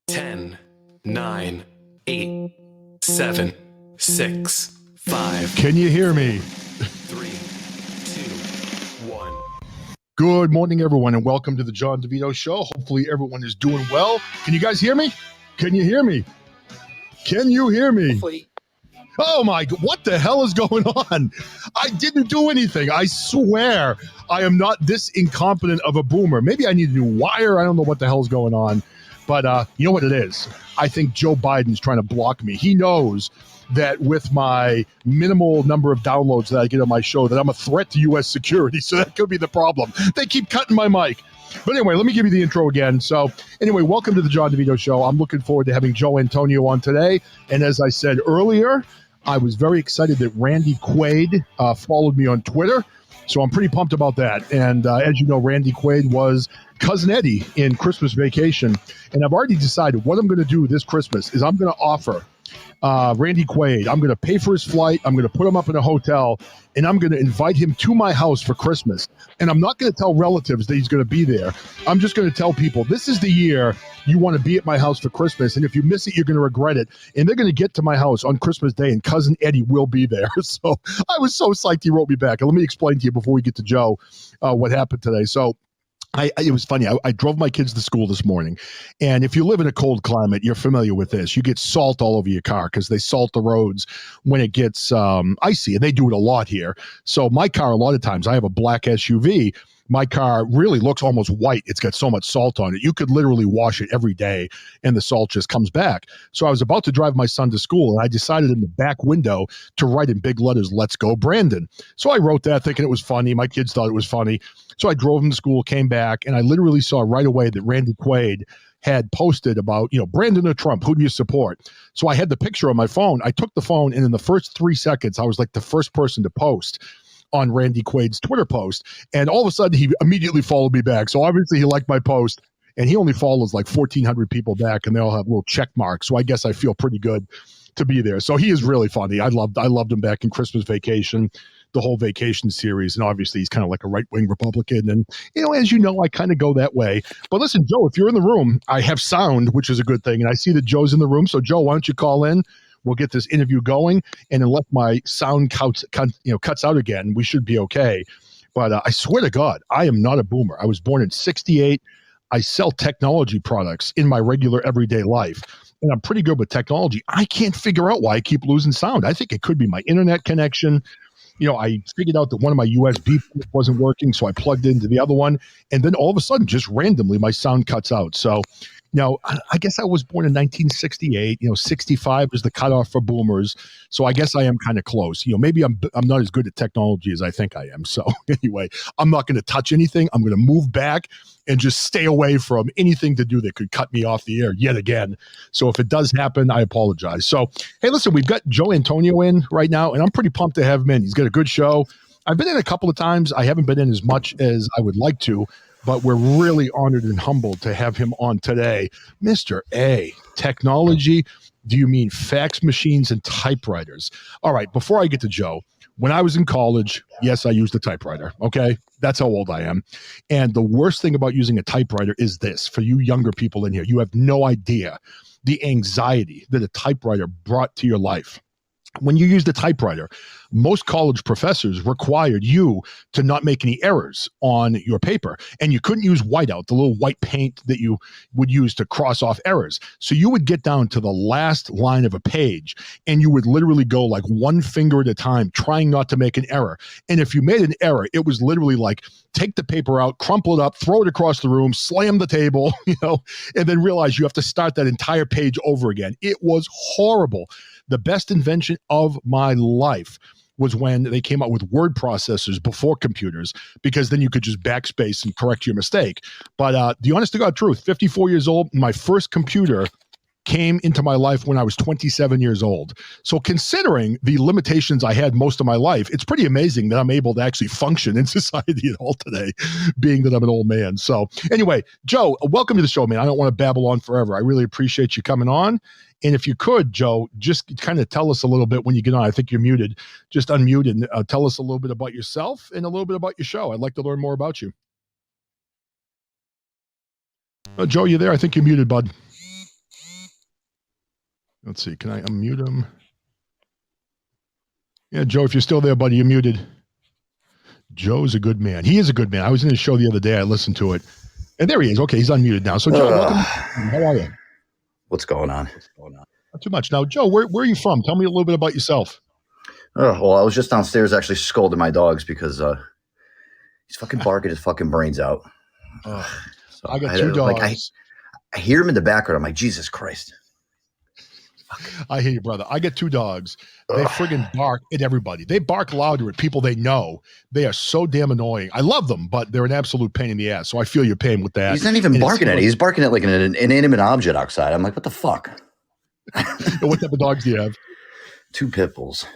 10, 9, 8, 7, 6, 5. Can you hear me? 3, 2, 1. Good morning, everyone, and welcome to the Jon DiVito Show. Hopefully everyone is doing well. Can you guys hear me? Can you hear me? Can you hear me? Hopefully. Oh my, what the hell is going on? I didn't do anything. I swear I am not this incompetent of a boomer. Maybe I need a new wire. I don't know what the hell's going on. But you know what it is? I think Joe Biden's trying to block me. He knows that with my minimal number of downloads that I get on my show, that I'm a threat to U.S. security. So that could be the problem. They keep cutting my mic. But anyway, let me give you the intro again. So anyway, welcome to the Jon DiVito Show. I'm looking forward to having Joe Antonio on today. And as I said earlier, I was very excited that Randy Quaid followed me on Twitter. So I'm pretty pumped about that. And as you know, Randy Quaid was Cousin Eddie in Christmas Vacation. And I've already decided what I'm going to do this Christmas is I'm going to offer Randy Quaid. I'm going to pay for his flight. I'm going to put him up in a hotel, and I'm going to invite him to my house for Christmas. And I'm not going to tell relatives that he's going to be there. I'm just going to tell people, this is the year you want to be at my house for Christmas. And if you miss it, you're going to regret it. And they're going to get to my house on Christmas Day, and Cousin Eddie will be there. So I was so psyched he wrote me back. And let me explain to you before we get to Joe what happened today. So it was funny. I drove my kids to school this morning, and if you live in a cold climate, you're familiar with this. You get salt all over your car because they salt the roads when it gets icy, and they do it a lot here. So my car, a lot of times, I have a black SUV. My car really looks almost white. It's got so much salt on it. You could literally wash it every day, and the salt just comes back. So I was about to drive my son to school, and I decided in the back window to write in big letters, "Let's go, Brandon." So I wrote that thinking it was funny. My kids thought it was funny. So I drove him to school, came back, and I literally saw right away that Randy Quaid had posted about, Brandon or Trump, who do you support? So I had the picture on my phone. I took the phone, and in the first 3 seconds, I was like the first person to post on Randy Quaid's Twitter post. And all of a sudden, he immediately followed me back. So obviously, he liked my post, and he only follows like 1,400 people back, and they all have little check marks. So I guess I feel pretty good to be there. So he is really funny. I loved him back in Christmas Vacation, the whole Vacation series. And obviously he's kind of like a right-wing Republican. And, as you know, I kind of go that way. But listen, Joe, if you're in the room, I have sound, which is a good thing. And I see that Joe's in the room. So Joe, why don't you call in? We'll get this interview going. And unless my sound cuts out again, we should be okay. But I swear to God, I am not a boomer. I was born in 1968. I sell technology products in my regular everyday life. And I'm pretty good with technology. I can't figure out why I keep losing sound. I think it could be my internet connection. I figured out that one of my USB wasn't working, so I plugged into the other one. And then all of a sudden, just randomly, my sound cuts out. So, I guess I was born in 1968. 65 is the cutoff for boomers. So I guess I am kind of close. Maybe I'm not as good at technology as I think I am. So anyway, I'm not going to touch anything. I'm going to move back and just stay away from anything to do that could cut me off the air yet again. So if it does happen, I apologize. So, hey, listen, we've got Joe Antonio in right now, and I'm pretty pumped to have him in. He's got a good show. I've been in a couple of times. I haven't been in as much as I would like to, but we're really honored and humbled to have him on today. Mr. A, technology. Do you mean fax machines and typewriters? All right, before I get to Joe, when I was in college, yes, I used a typewriter, okay? That's how old I am. And the worst thing about using a typewriter is this. For you younger people in here, you have no idea the anxiety that a typewriter brought to your life. When you used a typewriter, most college professors required you to not make any errors on your paper. And you couldn't use whiteout, the little white paint that you would use to cross off errors. So you would get down to the last line of a page, and you would literally go like one finger at a time, trying not to make an error. And if you made an error, it was literally like, take the paper out, crumple it up, throw it across the room, slam the table, and then realize you have to start that entire page over again. It was horrible. The best invention of my life was when they came out with word processors before computers, because then you could just backspace and correct your mistake. But the honest to God truth, 54 years old, my first computer came into my life when I was 27 years old. So considering the limitations I had most of my life, it's pretty amazing that I'm able to actually function in society at all today, being that I'm an old man. So anyway, Joe, welcome to the show, man. I don't want to babble on forever. I really appreciate you coming on. And if you could, Joe, just kind of tell us a little bit when you get on. I think you're muted. Just unmute and tell us a little bit about yourself and a little bit about your show. I'd like to learn more about you. Joe, you there? I think you're muted, bud. Let's see. Can I unmute him? Yeah, Joe, if you're still there, buddy, you're muted. Joe's a good man. He is a good man. I was in his show the other day. I listened to it. And there he is. Okay, he's unmuted now. So, Joe, welcome. How are you? What's going on? Not too much. Now, Joe, where are you from? Tell me a little bit about yourself. Well, I was just downstairs actually scolding my dogs because he's fucking barking his fucking brains out. So I got two dogs. Like, I hear him in the background. I'm like, Jesus Christ. I hear you, brother. I get two dogs. They friggin' bark at everybody. They bark louder at people they know. They are so damn annoying. I love them, but they're an absolute pain in the ass. So I feel your pain with that. He's not even barking at it. He's barking at like an inanimate object outside. I'm like, what the fuck? What type of dogs do you have? 2 pit bulls.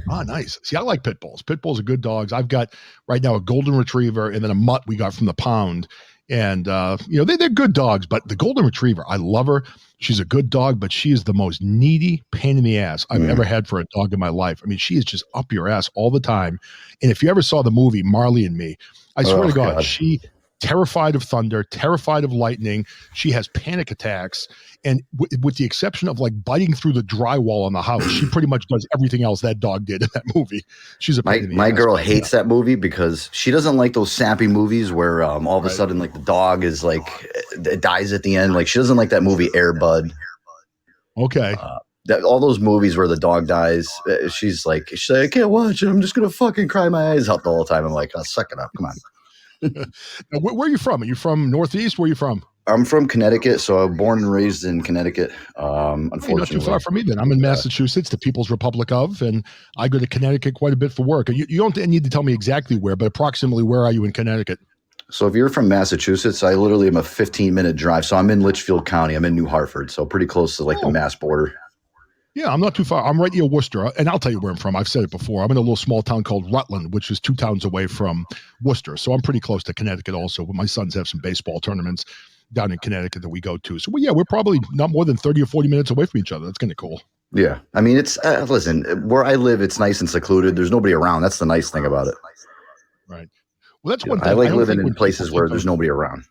Oh, nice. See, I like pit bulls. Pit bulls are good dogs. I've got right now a golden retriever and then a mutt we got from the pound. And, they're good dogs, but the golden retriever, I love her. She's a good dog, but she is the most needy pain in the ass I've ever had for a dog in my life. I mean, she is just up your ass all the time. And if you ever saw the movie Marley and Me, I swear to God, she terrified of thunder, terrified of lightning. She has panic attacks. And with the exception of like biting through the drywall on the house, she pretty much does everything else that dog did in that movie. She's a pain in the my ass, girl hates that movie because she doesn't like those sappy movies where all of a sudden like the dog is like it dies at the end. Like she doesn't like that movie Air Bud. Okay. All those movies where the dog dies, she's like, I can't watch it. I'm just gonna fucking cry my eyes out the whole time. I'm like, oh, suck it up, come on. Now, where are you from? Are you from Northeast? Where are you from? I'm from Connecticut, so I'm born and raised in Connecticut. Unfortunately, not too far from me. Then I'm in Massachusetts, the People's Republic of, and I go to Connecticut quite a bit for work. You don't need to tell me exactly where, but approximately where are you in Connecticut? So if you're from Massachusetts, I literally am a 15-minute drive. So I'm in Litchfield County. I'm in New Hartford, so pretty close to like the Mass border. Yeah, I'm not too far. I'm right near Worcester, and I'll tell you where I'm from. I've said it before. I'm in a little small town called Rutland, which is 2 towns away from Worcester. So I'm pretty close to Connecticut also. My sons have some baseball tournaments down in Connecticut that we go to. So, we're probably not more than 30 or 40 minutes away from each other. That's kind of cool. Yeah. I mean, it's, listen, where I live, it's nice and secluded. There's nobody around. That's the nice thing about it. Right. Well, that's one thing. I like living in places where there's nobody around.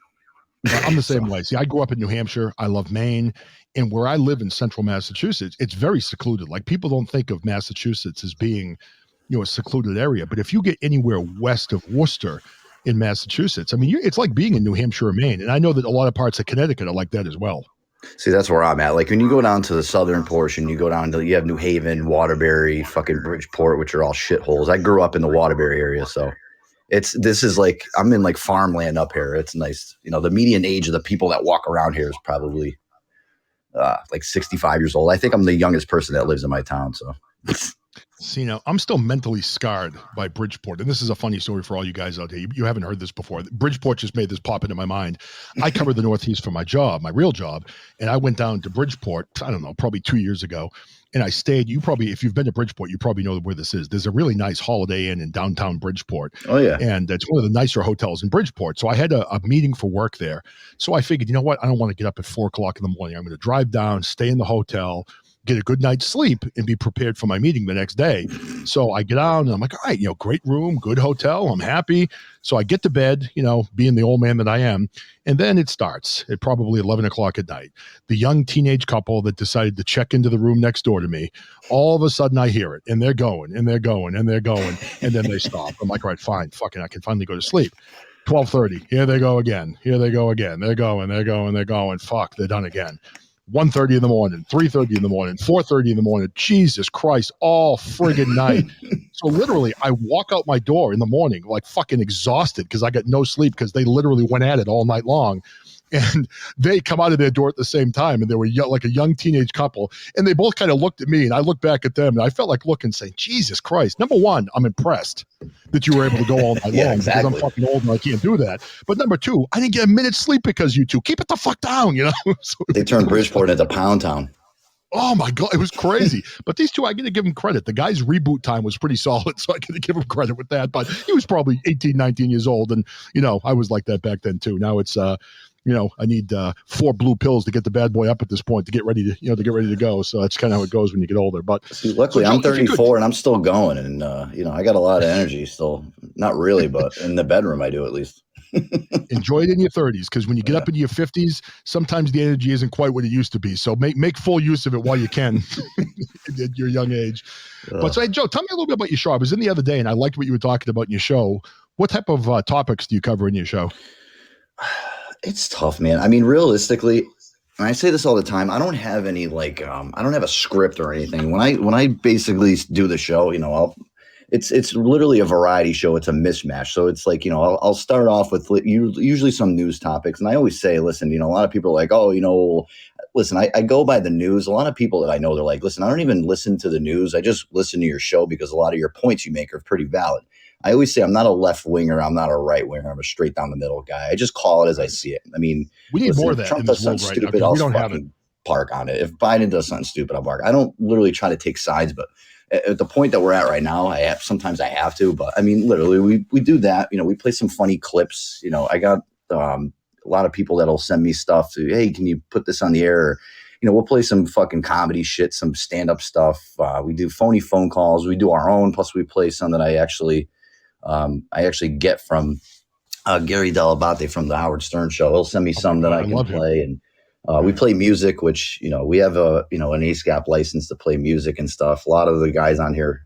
I'm the same way. See, I grew up in New Hampshire. I love Maine. And where I live in central Massachusetts, it's very secluded. Like people don't think of Massachusetts as being, a secluded area. But if you get anywhere west of Worcester in Massachusetts, I mean, it's like being in New Hampshire or Maine. And I know that a lot of parts of Connecticut are like that as well. See, that's where I'm at. Like when you go down to the southern portion, you have New Haven, Waterbury, fucking Bridgeport, which are all shitholes. I grew up in the Waterbury area, so this is like I'm in like farmland up here. It's nice. The median age of the people that walk around here is probably like 65 years old. I think I'm the youngest person that lives in my town. So See, I'm still mentally scarred by Bridgeport. And this is a funny story for all you guys out there. You haven't heard this before. Bridgeport just made this pop into my mind. I covered the Northeast for my job, my real job. And I went down to Bridgeport, I don't know, probably 2 years ago. And I stayed, if you've been to Bridgeport, you probably know where this is. There's a really nice Holiday Inn in downtown Bridgeport. Oh, yeah. And it's one of the nicer hotels in Bridgeport. So I had a meeting for work there. So I figured, you know what? I don't want to get up at 4 o'clock in the morning. I'm going to drive down, stay in the hotel, get a good night's sleep, and be prepared for my meeting the next day. So I get out and I'm like, all right, great room, good hotel. I'm happy. So I get to bed, being the old man that I am. And then it starts at probably 11 o'clock at night. The young teenage couple that decided to check into the room next door to me, all of a sudden I hear it and they're going and they're going and they're going. And then they stop. I'm like, all right, fine, fucking, I can finally go to sleep. 12:30. Here they go again. Here they go again. They're going, they're going, they're going. Fuck, they're done again. 1:30 in the morning, 3:30 in the morning, 4:30 in the morning. Jesus Christ, all friggin' night. So literally, I walk out my door in the morning like fucking exhausted because I got no sleep because they literally went at it all night long. And they come out of their door at the same time, and they were like a young teenage couple, and they both kind of looked at me, and I looked back at them, and I felt like looking, saying, Jesus Christ. Number one, I'm impressed that you were able to go all night long because I'm fucking old and I can't do that. But number two, I didn't get a minute's sleep because you two. Keep it the fuck down, So they turned Bridgeport into Pound Town. Oh my God, it was crazy. But these two, I got to give him credit. The guy's reboot time was pretty solid, so I got to give him credit with that. But he was probably 18, 19 years old, and I was like that back then too. Now it's I need 4 blue pills to get the bad boy up at this point to get ready to go. So that's kind of how it goes when you get older. But see, luckily I'm 34 and I'm still going, and I got a lot of energy still. Not really, but in the bedroom I do at least. Enjoy it in your 30s, because when you get up into your 50s, sometimes the energy isn't quite what it used to be. So make full use of it while you can at your young age. But so, hey, Joe, tell me a little bit about your show. I was in the other day and I liked what you were talking about in your show. What type of topics do you cover in your show? It's tough, man. I mean, realistically, and I say this all the time, I don't have any I don't have a script or anything. When I basically do the show, it's literally a variety show. It's a mismatch. So it's like, I'll start off with usually some news topics. And I always say, listen, a lot of people are like, oh, listen, I go by the news. A lot of people that I know, they're like, listen, I don't even listen to the news. I just listen to your show because a lot of your points you make are pretty valid. I always say I'm not a left winger. I'm not a right winger. I'm a straight down the middle guy. I just call it as I see it. I mean, we need more of that. Trump does something stupid, I'll fucking park on it. If Biden does something stupid, I'll park. I don't literally try to take sides, but at the point that we're at right now, sometimes I have to. But I mean, literally, we do that. We play some funny clips. I got a lot of people that'll send me stuff to, hey, can you put this on the air? Or, we'll play some fucking comedy shit, some stand-up stuff. We do phony phone calls. We do our own. Plus, we play some that I actually get from Gary Dell'Abate from the Howard Stern Show. He'll send me some that I can play. And we play music, which, we have an ASCAP license to play music and stuff. A lot of the guys on here,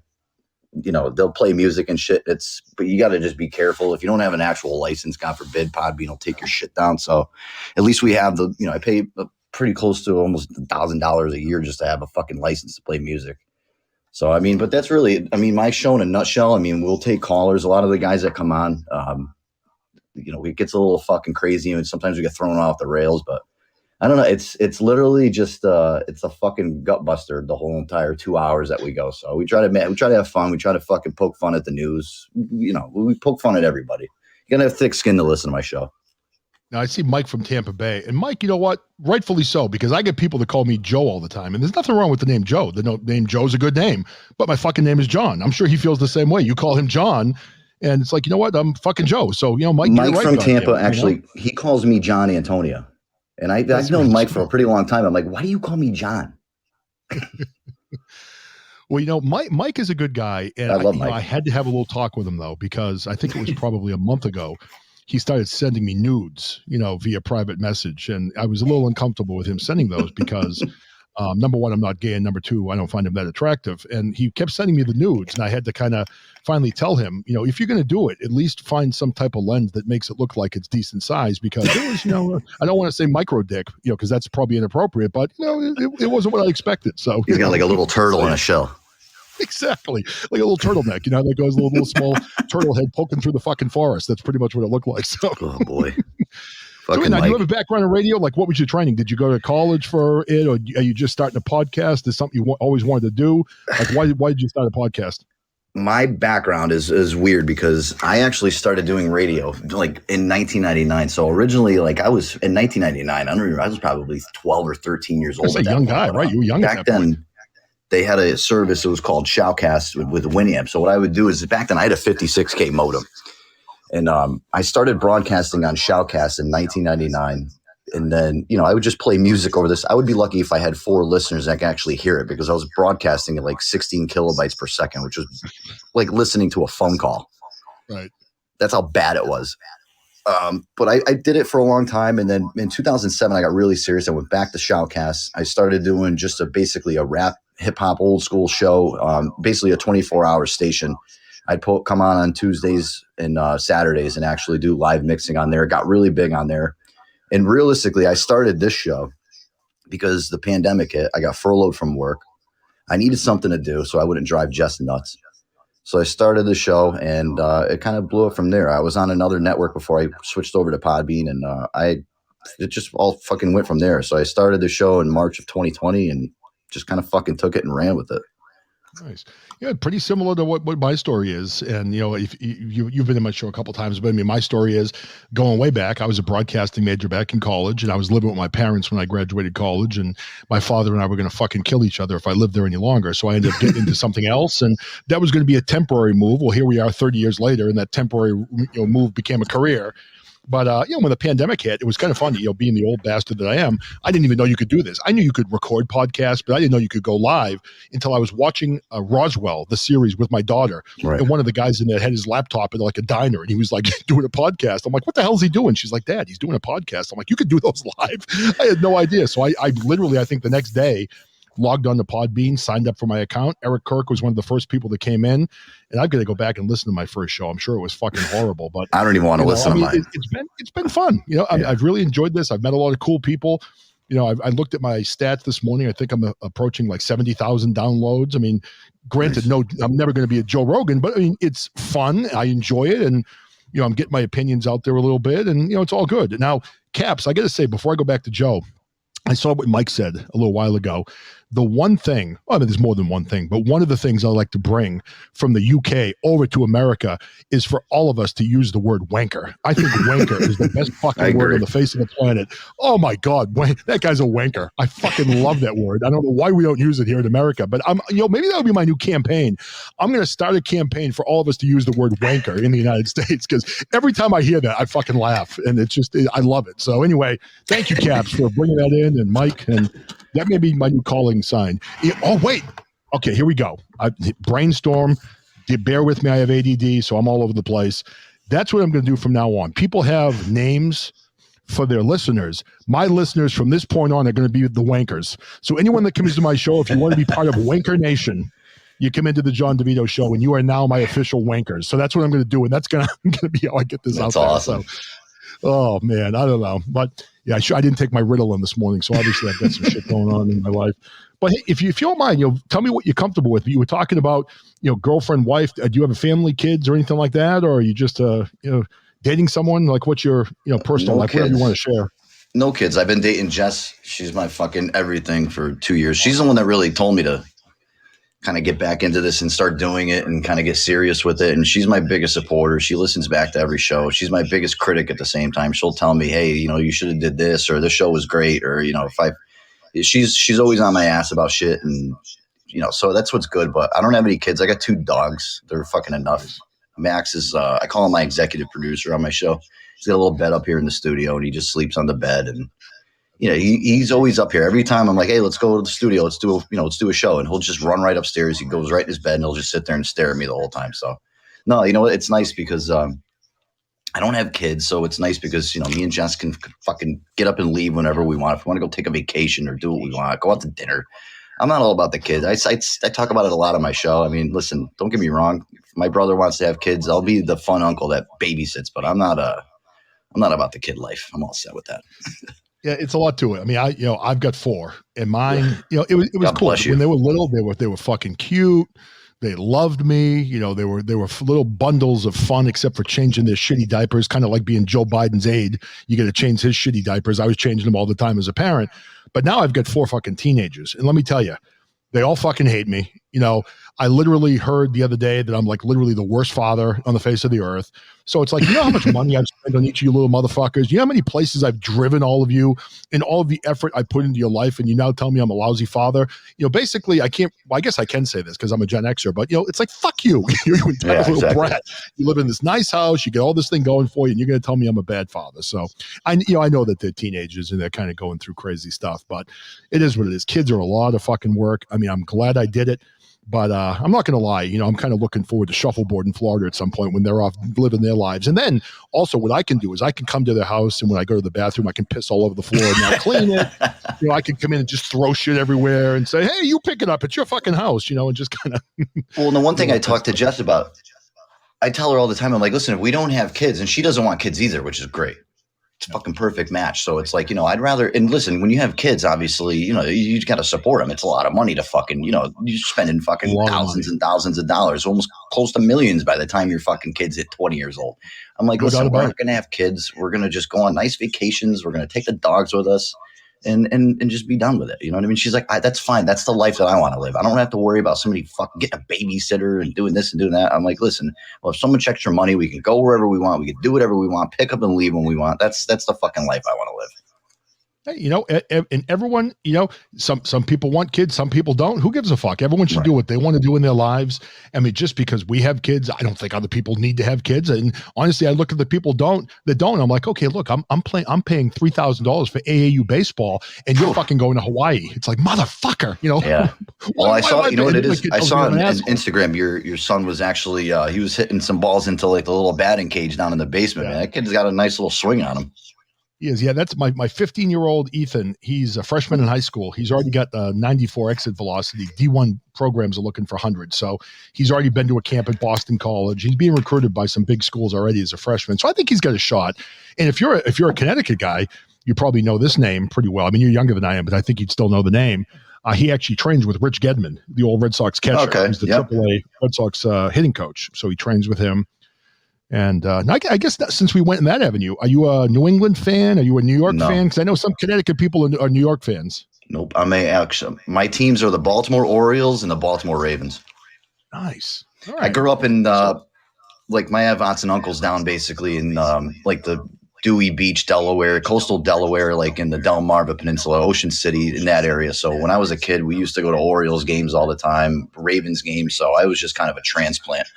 they'll play music and shit. But you got to just be careful. If you don't have an actual license, God forbid, Podbean will take your shit down. So at least we have I pay pretty close to almost $1,000 a year just to have a fucking license to play music. So, I mean, but that's really, my show in a nutshell. We'll take callers. A lot of the guys that come on, it gets a little fucking crazy and sometimes we get thrown off the rails, but I don't know. It's literally just it's a fucking gut buster the whole entire 2 hours that we go. So we try to have fun. We try to fucking poke fun at the news. We poke fun at everybody. You gotta have thick skin to listen to my show. Now I see Mike from Tampa Bay, and Mike, you know what? Rightfully so, because I get people that call me Joe all the time, and there's nothing wrong with the name Joe. The name Joe's a good name, but my fucking name is John. I'm sure he feels the same way. You call him John, and it's like, you know what? I'm fucking Joe. So Mike from Tampa actually, he calls me John Antonio. And I've known Mike for a pretty long time. I'm like, why do you call me John? Well, Mike is a good guy. And I love Mike. I had to have a little talk with him, though, because I think it was probably a month ago. He started sending me nudes, via private message. And I was a little uncomfortable with him sending those because, number one, I'm not gay. And number two, I don't find him that attractive. And he kept sending me the nudes. And I had to kind of finally tell him, if you're going to do it, at least find some type of lens that makes it look like it's decent size, because it was, I don't want to say micro dick, because that's probably inappropriate, but it wasn't what I expected. So he's got like a little turtle in a shell. Exactly. Like a little turtleneck, that goes a little small turtle head poking through the fucking forest. That's pretty much what it looked like. So, oh boy. So now, do you have a background in radio? Like, what was your training? Did you go to college for it, or are you just starting a podcast? Is something you always wanted to do? Like, why did you start a podcast? My background is weird because I actually started doing radio like in 1999. So originally, like I was in 1999. I don't remember. I was probably 12 or 13 years old. That's a young guy, right? You were young back then. They had a service that was called Shoutcast with Winamp. So what I would do is back then I had a 56K modem. And I started broadcasting on Shoutcast in 1999. And then, I would just play music over this. I would be lucky if I had 4 listeners that could actually hear it because I was broadcasting at like 16 kilobytes per second, which was like listening to a phone call. Right. That's how bad it was. But I did it for a long time. And then in 2007, I got really serious. I went back to Shoutcast. I started doing just basically a rap, hip hop, old school show, basically a 24-hour station. I'd come on Tuesdays and Saturdays and actually do live mixing on there. It got really big on there. And realistically, I started this show because the pandemic hit. I got furloughed from work. I needed something to do so I wouldn't drive Jess nuts. So I started the show, and it kind of blew up from there. I was on another network before I switched over to Podbean, and it just all fucking went from there. So I started the show in March of 2020 and just kind of fucking took it and ran with it. Nice. Yeah, pretty similar to what my story is. And, if you've been in my show a couple of times, but I mean, my story is going way back. I was a broadcasting major back in college, and I was living with my parents when I graduated college, and my father and I were going to fucking kill each other if I lived there any longer. So I ended up getting into something else, and that was going to be a temporary move. Well, here we are 30 years later, and that temporary move became a career. But when the pandemic hit, it was kind of funny, being the old bastard that I am. I didn't even know you could do this. I knew you could record podcasts, but I didn't know you could go live until I was watching Roswell, the series, with my daughter. Right. And one of the guys in there had his laptop in like a diner, and he was like doing a podcast. I'm like, what the hell is he doing? She's like, Dad, he's doing a podcast. I'm like, you could do those live. I had no idea. So I literally, I think the next day, logged on to Podbean, signed up for my account. Eric Kirk was one of the first people that came in, and I've got to go back and listen to my first show. I'm sure it was fucking horrible, but I don't even want to listen to mine. It's been fun. I've really enjoyed this. I've met a lot of cool people. I looked at my stats this morning. I think I'm approaching like 70,000 downloads. I mean, granted, no, I'm never going to be a Joe Rogan, but I mean, it's fun. I enjoy it, and I'm getting my opinions out there a little bit, and it's all good. Now, Caps, I got to say before I go back to Joe, I saw what Mike said a little while ago. The one thing, there's more than one thing, but one of the things I like to bring from the UK over to America is for all of us to use the word wanker. I think wanker is the best fucking word on the face of the planet. Oh my God, that guy's a wanker. I fucking love that word. I don't know why we don't use it here in America, but maybe that'll be my new campaign. I'm going to start a campaign for all of us to use the word wanker in the United States, because every time I hear that, I fucking laugh, and I love it. So anyway, thank you, Caps, for bringing that in, and Mike, and that may be my new calling sign. Oh, wait. Okay, here we go. Brainstorm. Bear with me. I have ADD, so I'm all over the place. That's what I'm going to do from now on. People have names for their listeners. My listeners from this point on are going to be the wankers. So anyone that comes to my show, if you want to be part of Wanker Nation, you come into the Jon DiVito Show, and you are now my official wankers. So that's what I'm going to do, and that's going to be how I get this out there. That's awesome. So, oh, man, I don't know. But, yeah, I didn't take my Ritalin this morning, so obviously I've got some shit going on in my life. But hey, if you don't mind, tell me what you're comfortable with. You were talking about, girlfriend, wife. Do you have a family, kids, or anything like that? Or are you just, dating someone? Like, what's your, personal life? Whatever you want to share. No kids. I've been dating Jess. She's my fucking everything for 2 years. She's the one that really told me to kind of get back into this and start doing it and kind of get serious with it. And she's my biggest supporter. She listens back to every show. She's my biggest critic at the same time. She'll tell me, hey, you should have did this, or this show was great. Or, she's always on my ass about shit. And, so that's what's good. But I don't have any kids. I got 2 dogs. They're fucking enough. Max is, I call him my executive producer on my show. He's got a little bed up here in the studio, and he just sleeps on the bed. And, he's always up here. Every time I'm like, hey, let's go to the studio. Let's do a show. And he'll just run right upstairs. He goes right in his bed, and he'll just sit there and stare at me the whole time. So, no, it's nice because I don't have kids. So it's nice because, me and Jess can fucking get up and leave whenever we want. If we want to go take a vacation or do what we want, go out to dinner. I'm not all about the kids. I talk about it a lot on my show. I mean, listen, don't get me wrong. If my brother wants to have kids, I'll be the fun uncle that babysits, but I'm not about the kid life. I'm all set with that. Yeah, it's a lot to it. I mean, I've got 4, and mine, it was cool. When they were little, they were fucking cute. They loved me. They were little bundles of fun, except for changing their shitty diapers, kind of like being Joe Biden's aide. You got to change his shitty diapers. I was changing them all the time as a parent. But now I've got 4 fucking teenagers. And let me tell you, they all fucking hate me. I literally heard the other day that I'm like literally the worst father on the face of the earth. So it's like, how how much money I've spent on each of you little motherfuckers? You know how many places I've driven all of you and all of the effort I put into your life, and you now tell me I'm a lousy father? Basically I guess I can say this because I'm a Gen Xer, but it's like, fuck you. You're an entitled little brat. You live in this nice house, you get all this thing going for you, and you're going to tell me I'm a bad father. So I know that they're teenagers and they're kind of going through crazy stuff, but it is what it is. Kids are a lot of fucking work. I mean, I'm glad I did it. But I'm not going to lie, I'm kind of looking forward to shuffleboard in Florida at some point when they're off living their lives. And then also what I can do is I can come to their house, and when I go to the bathroom, I can piss all over the floor and not clean it. I can come in and just throw shit everywhere and say, hey, you pick it up. It's your fucking house, and just kind of. Well, and the one thing I talk to Jess about, I tell her all the time, I'm like, listen, if we don't have kids, and she doesn't want kids either, which is great. It's a fucking perfect match. So it's like, I'd rather, and listen, when you have kids, obviously, you got to support them. It's a lot of money to fucking, you're spending fucking thousands and thousands of dollars, almost close to millions by the time your fucking kids hit 20 years old. I'm like, listen, we're not going to have kids. We're going to just go on nice vacations. We're going to take the dogs with us and just be done with it. You know what I mean? She's like, that's fine. That's the life that I want to live. I don't have to worry about somebody fucking getting a babysitter and doing this and doing that. I'm like, listen, well, if someone checks your money, we can go wherever we want. We can do whatever we want, pick up and leave when we want. That's the fucking life I want to live. Hey, and everyone, some people want kids, some people don't. Who gives a fuck? Everyone should do what they want to do in their lives. I mean, just because we have kids, I don't think other people need to have kids. And honestly, I look at the people that don't. I'm like, okay, look, I'm paying $3,000 for AAU baseball, and you're fucking going to Hawaii. It's like, motherfucker, Yeah. Well, I saw, you know what it is? I saw on Instagram your son was actually he was hitting some balls into like the little batting cage down in the basement. Man, that kid's got a nice little swing on him. He is. Yeah, that's my 15-year-old Ethan. He's a freshman in high school. He's already got 94 exit velocity. D1 programs are looking for 100. So he's already been to a camp at Boston College. He's being recruited by some big schools already as a freshman. So I think he's got a shot. And if you're a Connecticut guy, you probably know this name pretty well. I mean, you're younger than I am, but I think you'd still know the name. He actually trains with Rich Gedman, the old Red Sox catcher. Okay. He's the AAA Red Sox hitting coach. So he trains with him. And I guess that since we went in that avenue, are you a New England fan? Are you a New York fan? Because I know some Connecticut people are New York fans. Nope. My teams are the Baltimore Orioles and the Baltimore Ravens. Nice. All right. I grew up in like I have aunts and uncles down basically in like the Dewey Beach, Delaware, coastal Delaware, like in the Delmarva Peninsula, Ocean City, in that area. So when I was a kid, we used to go to Orioles games all the time, Ravens games. So I was just kind of a transplant.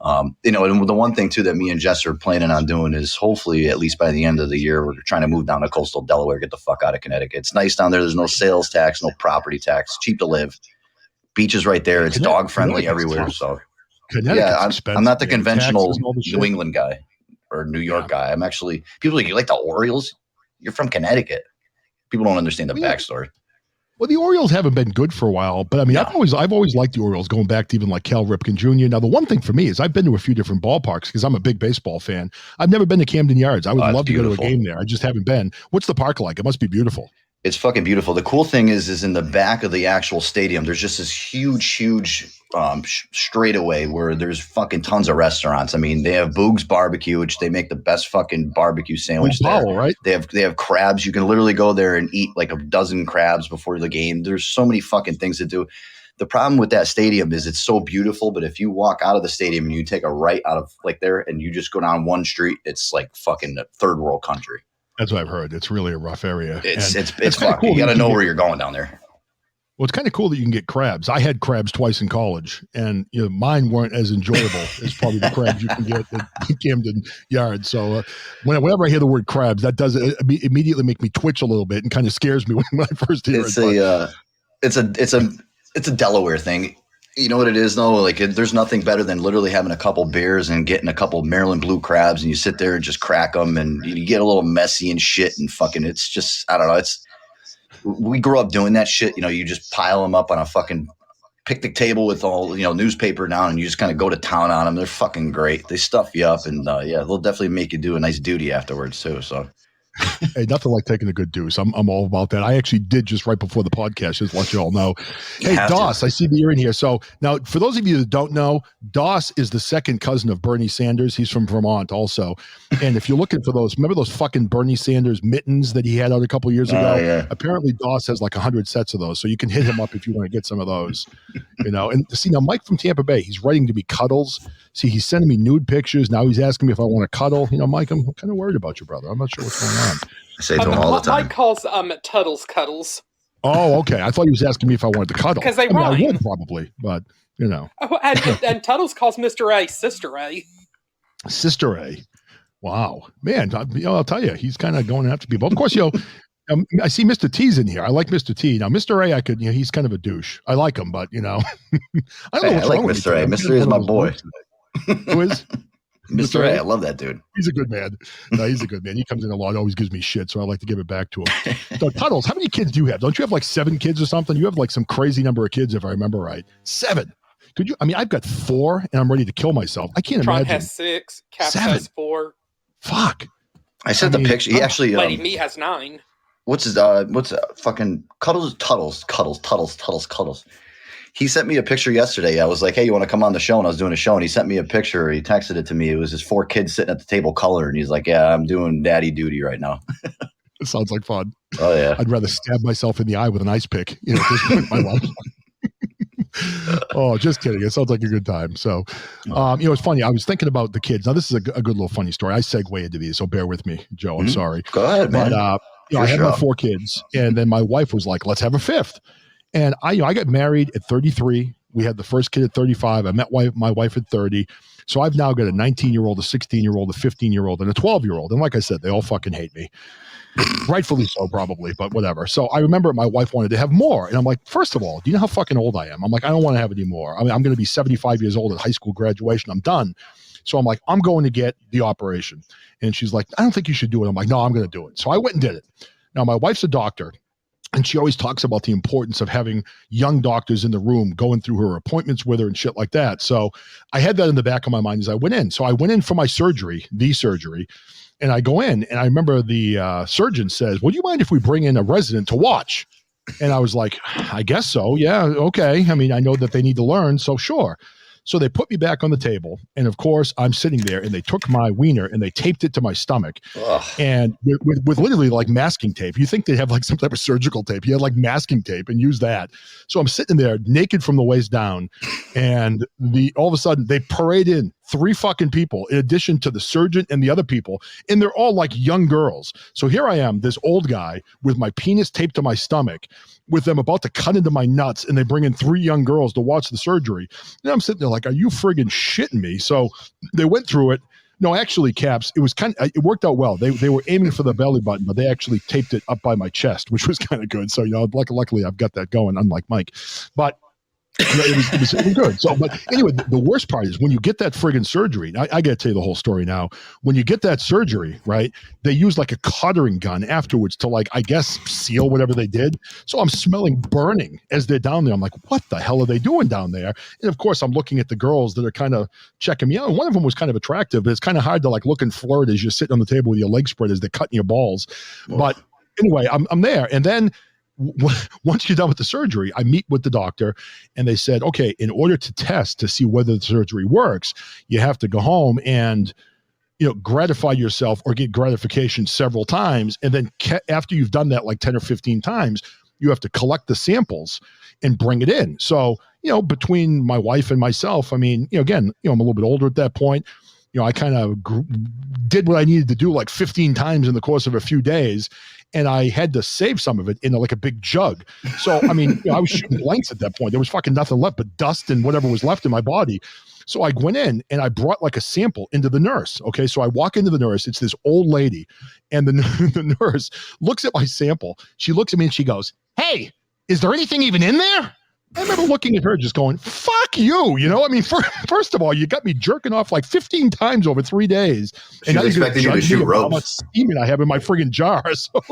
And the one thing too that me and Jess are planning on doing is hopefully at least by the end of the year, we're trying to move down to coastal Delaware, get the fuck out of Connecticut. It's nice down there. There's no sales tax, no property tax, cheap to live. Beach is right there. It's dog friendly everywhere. So I'm not the conventional New England guy or New York guy. I'm actually, people are like, you like the Orioles? You're from Connecticut. People don't understand the backstory. Well, the Orioles haven't been good for a while, but I mean, I've always liked the Orioles, going back to even like Cal Ripken Jr. Now, the one thing for me is I've been to a few different ballparks because I'm a big baseball fan. I've never been to Camden Yards. I would love to go to a game there. I just haven't been. What's the park like? It must be beautiful. It's fucking beautiful. The cool thing is in the back of the actual stadium, there's just this huge straightaway where there's fucking tons of restaurants. I mean, they have Boog's Barbecue, which they make the best fucking barbecue sandwich there. Right? They have crabs. You can literally go there and eat like a dozen crabs before the game. There's so many fucking things to do. The problem with that stadium is it's so beautiful, but if you walk out of the stadium and you take a right out of like there and you just go down one street, it's like fucking a third world country. That's what I've heard. It's really a rough area. It's fucking cool. You got to know where you're going down there. Well, it's kind of cool that you can get crabs. I had crabs twice in college, and mine weren't as enjoyable as probably the crabs you can get at Camden Yards. So whenever I hear the word crabs, that does immediately make me twitch a little bit and kind of scares me when I first hear it. It's a Delaware thing. You know what it is, though? Like, there's nothing better than literally having a couple beers and getting a couple Maryland blue crabs, and you sit there and just crack them, and you get a little messy and shit, and fucking, it's just, I don't know. We grew up doing that shit. You just pile them up on a fucking picnic table with all, newspaper down, and you just kind of go to town on them. They're fucking great. They stuff you up, and they'll definitely make you do a nice duty afterwards too. So. Hey, nothing like taking a good deuce. I'm all about that. I actually did just right before the podcast, just to let you all know. Hey, Doss, I see that you're in here. So now, for those of you that don't know, Doss is the second cousin of Bernie Sanders. He's from Vermont also. And if you're looking for those, remember those fucking Bernie Sanders mittens that he had out a couple of years ago? Yeah. Apparently, Doss has like 100 sets of those. So you can hit him up if you want to get some of those. And see, now Mike from Tampa Bay, he's writing to me Cuddles. See, he's sending me nude pictures. Now he's asking me if I want to cuddle. Mike, I'm kind of worried about you, brother. I'm not sure what's going on. I say to him all the time. Mike calls Tuddles Cuddles. Oh, okay. I thought he was asking me if I wanted to cuddle. Because they rhyme. I would probably, but Oh, and Tuddles calls Mr. A Sister A. Sister A. Wow, man. I'll tell you, he's kind of going after people. Of course, I see Mr. T's in here. I like Mr. T. Now, Mr. A, I could, he's kind of a douche. I like him, but I don't know. I like Mr. A. Mr. A is my boy. Who is? Mr. A, I love that dude. He's a good man. No, he's a good man. He comes in a lot, always gives me shit, so I like to give it back to him. So, Tuddles, how many kids do you have? Don't you have like 7 kids or something? You have like some crazy number of kids, if I remember right. 7. Could you? I mean, I've got 4, and I'm ready to kill myself. I can't imagine. Tron has 6. Cap 7. has 4. Fuck. I sent the picture. He actually. Lady Me has 9. What's fucking Cuddles. He sent me a picture yesterday. I was like, hey, you want to come on the show? And I was doing a show, and he sent me a picture. He texted it to me. It was his 4 kids sitting at the table color, and he's like, yeah, I'm doing daddy duty right now. It sounds like fun. Oh, yeah. I'd rather stab myself in the eye with an ice pick. At this point in my life. Oh, just kidding. It sounds like a good time. So, it's funny. I was thinking about the kids. Now, this is a good little funny story. I segue into these, so bear with me, Joe. I'm sorry. Go ahead, man. But I had my 4 kids, and then my wife was like, let's have a 5th. And I got married at 33. We had the first kid at 35. I met my wife at 30. So I've now got a 19-year-old, a 16-year-old, a 15-year-old, and a 12-year-old. And like I said, they all fucking hate me. Rightfully so, probably, but whatever. So I remember my wife wanted to have more. And I'm like, first of all, do you know how fucking old I am? I'm like, I don't want to have any more. I mean, I'm going to be 75 years old at high school graduation. I'm done. So I'm like, I'm going to get the operation. And she's like, I don't think you should do it. I'm like, no, I'm going to do it. So I went and did it. Now, my wife's a doctor. And she always talks about the importance of having young doctors in the room going through her appointments with her and shit like that. So I had that in the back of my mind as I went in. So I went in for my surgery, and I go in, and I remember the surgeon says, well, do you mind if we bring in a resident to watch? And I was like, I guess so. Yeah. Okay. I mean, I know that they need to learn. So sure. So they put me back on the table. And of course, I'm sitting there, and they took my wiener and they taped it to my stomach. Ugh. And with literally like masking tape. You think they have like some type of surgical tape. You had like masking tape and use that. So I'm sitting there naked from the waist down. And all of a sudden they parade in 3 fucking people in addition to the surgeon and the other people. And they're all like young girls. So here I am, this old guy with my penis taped to my stomach, with them about to cut into my nuts, and they bring in 3 young girls to watch the surgery. And I'm sitting there like, are you friggin' shitting me? So they went through it. No, actually, Caps, it worked out well. They were aiming for the belly button, but they actually taped it up by my chest, which was kind of good. So, luckily I've got that going, unlike Mike. But it was good. So, but anyway, the worst part is when you get that friggin' surgery. I got to tell you the whole story now. When you get that surgery, right, they use like a cauterizing gun afterwards to, like, I guess, seal whatever they did. So I'm smelling burning as they're down there. I'm like, what the hell are they doing down there? And of course, I'm looking at the girls that are kind of checking me out. And one of them was kind of attractive, but it's kind of hard to like look and flirt as you're sitting on the table with your legs spread as they're cutting your balls. Oh. But anyway, I'm there, and then once you're done with the surgery, I meet with the doctor, and they said, okay, in order to test to see whether the surgery works, you have to go home and, gratify yourself or get gratification several times. And then after you've done that like 10 or 15 times, you have to collect the samples and bring it in. So, between my wife and myself, I mean, again, I'm a little bit older at that point. I kind of did what I needed to do like 15 times in the course of a few days, and I had to save some of it in like a big jug. So, I mean, I was shooting blanks at that point. There was fucking nothing left but dust and whatever was left in my body. So I went in and I brought like a sample into the nurse. Okay. So I walk into the nurse. It's this old lady, and the nurse looks at my sample. She looks at me and she goes, "Hey, is there anything even in there?" I remember looking at her just going, fuck you. I mean, first of all, you got me jerking off like 15 times over 3 days. And now you're expecting you to shoot ropes. How much semen I have in my friggin' jar. So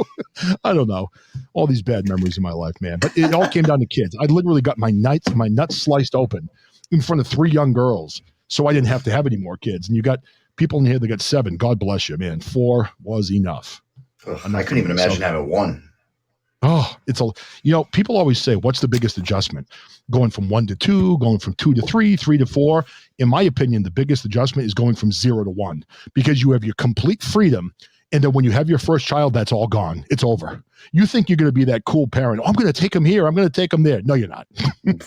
I don't know. All these bad memories in my life, man. But it all came down to kids. I literally got my nuts sliced open in front of 3 young girls. So I didn't have to have any more kids. And you got people in here that got 7. God bless you, man. 4 was enough. Ugh, I couldn't even imagine having 1. Oh, people always say, what's the biggest adjustment? Going from 1 to 2, going from 2 to 3, 3 to 4. In my opinion, the biggest adjustment is going from 0 to 1, because you have your complete freedom. And then when you have your first child, that's all gone. It's over. You think you're going to be that cool parent. Oh, I'm going to take him here. I'm going to take him there. No, you're not.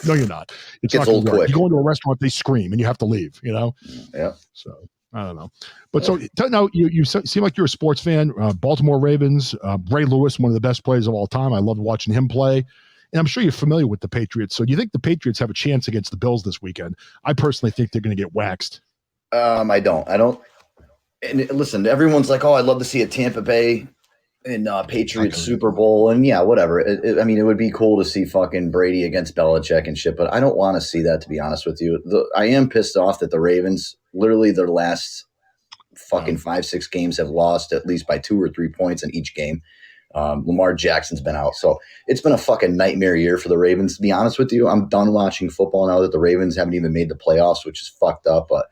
No, you're not. It's not going to work. You go into a restaurant, they scream, and you have to leave, Yeah. So I don't know. But so now you seem like you're a sports fan. Baltimore Ravens, Ray Lewis, one of the best players of all time. I loved watching him play. And I'm sure you're familiar with the Patriots. So do you think the Patriots have a chance against the Bills this weekend? I personally think they're going to get waxed. I don't. And listen, everyone's like, oh, I'd love to see a Tampa Bay and Patriots Super Bowl. And yeah, whatever. I mean, it would be cool to see fucking Brady against Belichick and shit, but I don't want to see that, to be honest with you. I am pissed off that the Ravens, literally their last fucking 5-6 games, have lost at least by 2 or 3 points in each game. Lamar Jackson's been out. So it's been a fucking nightmare year for the Ravens, to be honest with you. I'm done watching football now that the Ravens haven't even made the playoffs, which is fucked up. But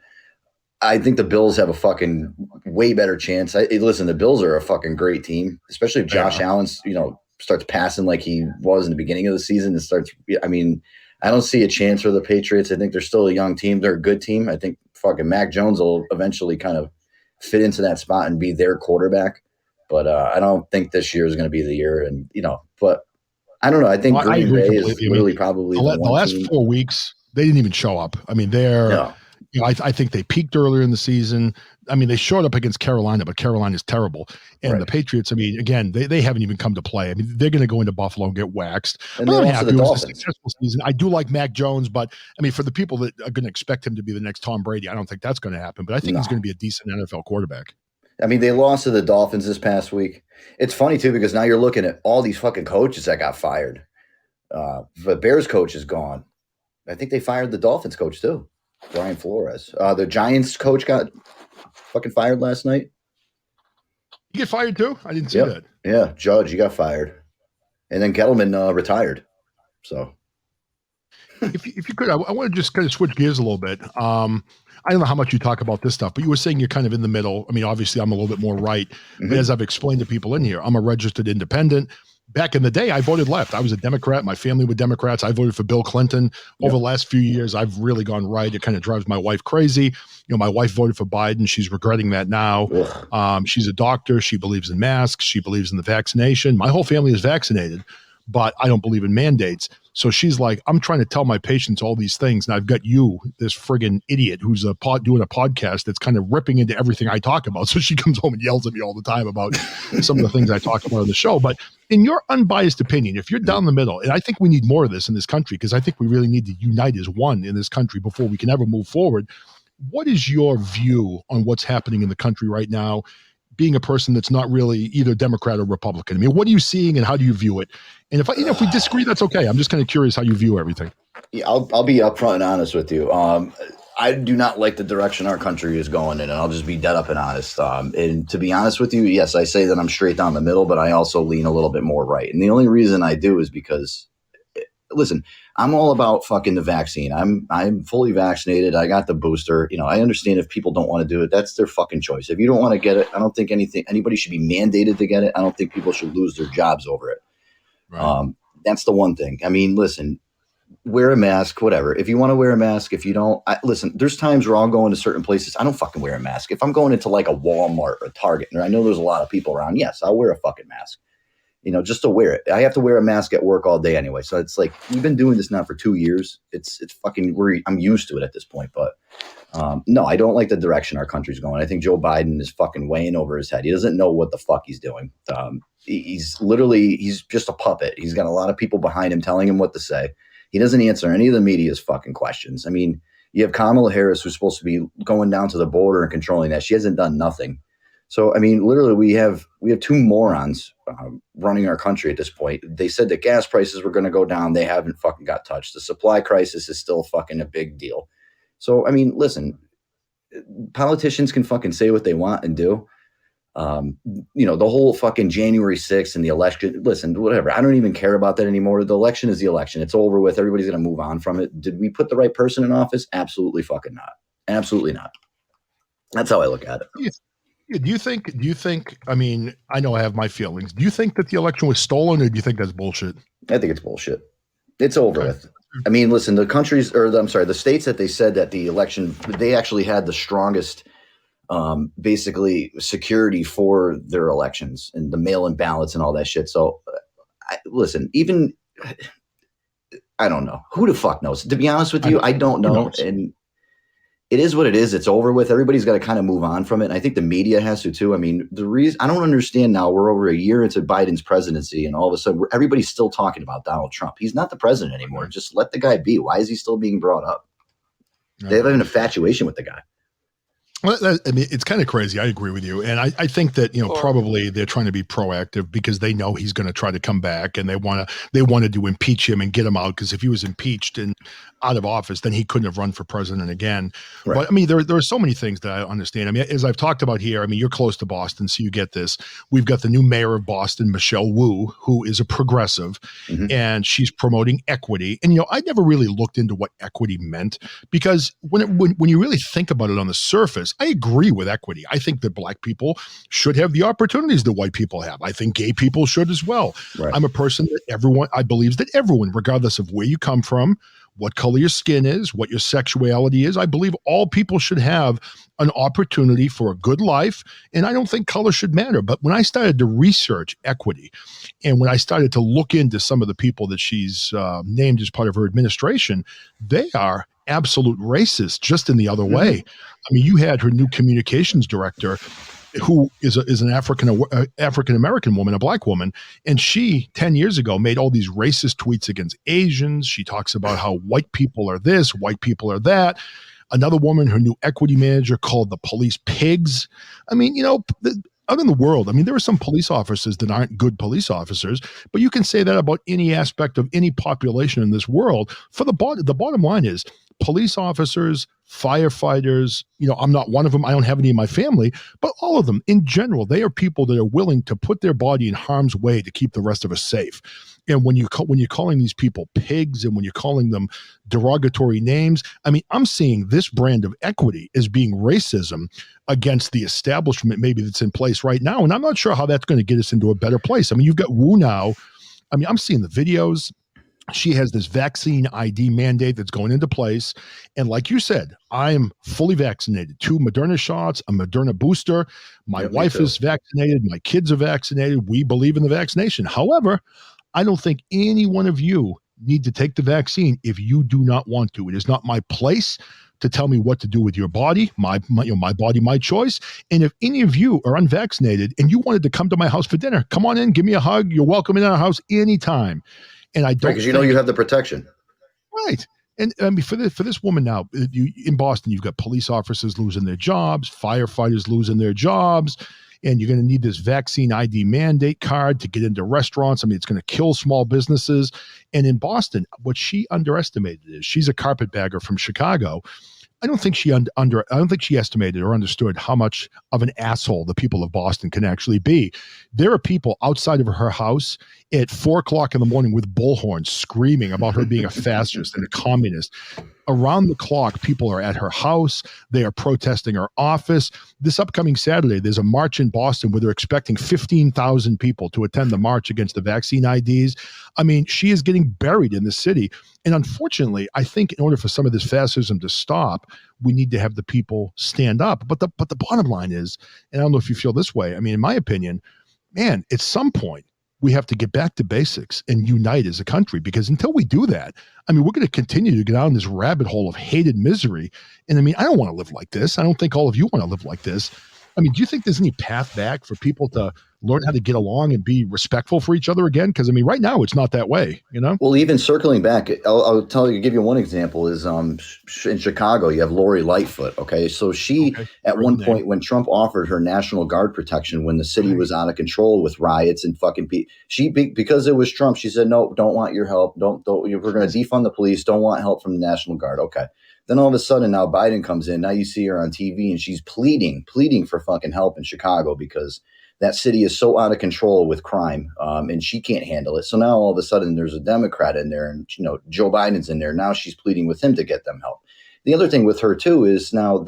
I think the Bills have a fucking way better chance. Listen, the Bills are a fucking great team, especially if Josh Allen, starts passing like he was in the beginning of the season. I don't see a chance for the Patriots. I think they're still a young team. They're a good team. I think fucking Mac Jones will eventually kind of fit into that spot and be their quarterback. But I don't think this year is going to be the year. And, but I don't know. I think Green Bay is really probably the last 4 weeks, they didn't even show up. I mean, You know, I think they peaked earlier in the season. I mean, they showed up against Carolina, but Carolina's terrible. And the Patriots, I mean, again, they haven't even come to play. I mean, they're going to go into Buffalo and get waxed. And But they I'm lost to happy. the It was a Dolphins. successful season. I do like Mac Jones, but I mean, for the people that are going to expect him to be the next Tom Brady, I don't think that's going to happen. But I think he's going to be a decent NFL quarterback. I mean, they lost to the Dolphins this past week. It's funny, too, because now you're looking at all these fucking coaches that got fired. The Bears coach is gone. I think they fired the Dolphins coach, too, Brian Flores. The Giants coach got fucking fired last night. You get fired, too? I didn't see that. Yeah, Judge, he got fired. And then Gettleman retired. So. If you could, I want to just kind of switch gears a little bit. I don't know how much you talk about this stuff, but you were saying you're kind of in the middle. I mean, obviously, I'm a little bit more right. But as I've explained to people in here, I'm a registered independent. Back in the day, I voted left. I was a Democrat. My family were Democrats. I voted for Bill Clinton. Over the last few years, I've really gone right. It kind of drives my wife crazy. You know, my wife voted for Biden. She's regretting that now. She's a doctor. She believes in masks. She believes in the vaccination. My whole family is vaccinated, but I don't believe in mandates. So she's like, I'm trying to tell my patients all these things, and I've got you, this friggin' idiot who's doing a podcast that's kind of ripping into everything I talk about. So she comes home and yells at me all the time about some of the things I talk about on the show. But in your unbiased opinion, if you're down the middle, and I think we need more of this in this country, because I think we really need to unite as one in this country before we can ever move forward. What is your view on what's happening in the country right now, being a person that's not really either Democrat or Republican? I mean, what are you seeing and how do you view it? And if we disagree, that's okay. I'm just kind of curious how you view everything. Yeah, I'll be upfront and honest with you. I do not like the direction our country is going in, and I'll just be dead up and honest. And to be honest with you, yes, I say that I'm straight down the middle, but I also lean a little bit more right. And the only reason I do is because, listen, I'm all about fucking the vaccine. I'm fully vaccinated. I got the booster. You know, I understand if people don't want to do it, that's their fucking choice. If you don't want to get it, I don't think anybody should be mandated to get it. I don't think people should lose their jobs over it. Right. That's the one thing. I mean, listen, wear a mask, whatever. If you want to wear a mask, if you don't, listen, there's times where I'll go into certain places. I don't fucking wear a mask. If I'm going into like a Walmart or a Target, and I know there's a lot of people around, yes, I'll wear a fucking mask. You know, just to wear it. I have to wear a mask at work all day anyway. So it's like, we've been doing this now for 2 years. It's fucking, I'm used to it at this point. But no, I don't like the direction our country's going. I think Joe Biden is fucking weighing over his head. He doesn't know what the fuck he's doing. He's just a puppet. He's got a lot of people behind him telling him what to say. He doesn't answer any of the media's fucking questions. I mean, you have Kamala Harris, who's supposed to be going down to the border and controlling that. She hasn't done nothing. So, I mean, literally, we have two morons running our country at this point. They said that gas prices were going to go down. They haven't fucking got touched. The supply crisis is still fucking a big deal. So, I mean, listen, politicians can fucking say what they want and do. You know, the whole fucking January 6th and the election, listen, whatever. I don't even care about that anymore. The election is the election. It's over with. Everybody's going to move on from it. Did we put the right person in office? Absolutely fucking not. Absolutely not. That's how I look at it. Do you think, I mean, I know I have my feelings. Do you think that the election was stolen, or do you think that's bullshit? I think it's bullshit. It's over with. I mean, listen, the states that they said that the election, they actually had the strongest basically security for their elections and the mail-in ballots and all that shit. So listen, even, I don't know. Who the fuck knows? To be honest with you, I don't know. And it is what it is. It's over with. Everybody's got to kind of move on from it. And I think the media has to too. I mean, I don't understand now. We're over a year into Biden's presidency, and all of a sudden everybody's still talking about Donald Trump. He's not the president anymore. Just let the guy be. Why is he still being brought up? They have an infatuation with the guy. Well, I mean, it's kind of crazy. I agree with you. And I think that, probably they're trying to be proactive because they know he's going to try to come back, and they wanted to impeach him and get him out, because if he was impeached and out of office, then he couldn't have run for president again. Right. But I mean, there are so many things that I understand. I mean, as I've talked about here, I mean, you're close to Boston, so you get this. We've got the new mayor of Boston, Michelle Wu, who is a progressive, and she's promoting equity. And, I never really looked into what equity meant, because when you really think about it on the surface, I agree with equity. I think that black people should have the opportunities that white people have. I think gay people should as well. Right. I'm a person that I believe that everyone, regardless of where you come from, what color your skin is, what your sexuality is, I believe all people should have an opportunity for a good life. And I don't think color should matter. But when I started to research equity, and when I started to look into some of the people that she's named as part of her administration, they are absolute racist just in the other way. I mean, you had her new communications director, who is an African American woman, a black woman, and she 10 years ago made all these racist tweets against Asians. She talks about how white people are this, white people are that. Another woman, her new equity manager, called the police pigs. I mean, out in the world, I mean, there are some police officers that aren't good police officers, but you can say that about any aspect of any population in this world. For the bottom line is police officers, firefighters, I'm not one of them. I don't have any in my family, but all of them in general, they are people that are willing to put their body in harm's way to keep the rest of us safe. And when you're calling these people pigs and when you're calling them derogatory names, I mean, I'm seeing this brand of equity as being racism against the establishment maybe that's in place right now. And I'm not sure how that's going to get us into a better place. I mean, you've got Wu now. I mean, I'm seeing the videos. She has this vaccine ID mandate that's going into place. And like you said, I'm fully vaccinated. 2 Moderna shots, a Moderna booster. My wife is vaccinated. My kids are vaccinated. We believe in the vaccination. However, I don't think any one of you need to take the vaccine if you do not want to. It is not my place to tell me what to do with your body, my body, my choice. And if any of you are unvaccinated and you wanted to come to my house for dinner, come on in, give me a hug. You're welcome in our house anytime. And I don't, because you have the protection, right? And I mean, for this woman now, in Boston, you've got police officers losing their jobs, firefighters losing their jobs, and you're going to need this vaccine ID mandate card to get into restaurants. I mean, it's going to kill small businesses. And in Boston, what she underestimated is she's a carpetbagger from Chicago. I don't think she I don't think she estimated or understood how much of an asshole the people of Boston can actually be. There are people outside of her house at 4:00 in the morning with bullhorns screaming about her being a fascist and a communist. Around the clock, people are at her house. They are protesting her office. This upcoming Saturday, there's a march in Boston where they're expecting 15,000 people to attend the march against the vaccine IDs. I mean, she is getting buried in the city. And unfortunately, I think in order for some of this fascism to stop, we need to have the people stand up. But the bottom line is, and I don't know if you feel this way, I mean, in my opinion, man, at some point, we have to get back to basics and unite as a country, because until we do that, I mean, we're going to continue to go down this rabbit hole of hate and misery. And I mean, I don't want to live like this. I don't think all of you want to live like this. I mean, do you think there's any path back for people to learn how to get along and be respectful for each other again? Because I mean, right now it's not that way, Well, even circling back, I'll give you one example is in Chicago, you have Lori Lightfoot. Okay. So she, at one point when Trump offered her National Guard protection, when the city was out of control with riots and fucking because it was Trump, she said, no, don't want your help. Don't, we're going to defund the police. Don't want help from the National Guard. Okay. Then all of a sudden now Biden comes in. Now you see her on TV and she's pleading for fucking help in Chicago because that city is so out of control with crime, and she can't handle it. So now all of a sudden there's a Democrat in there, and Joe Biden's in there. Now she's pleading with him to get them help. The other thing with her too is now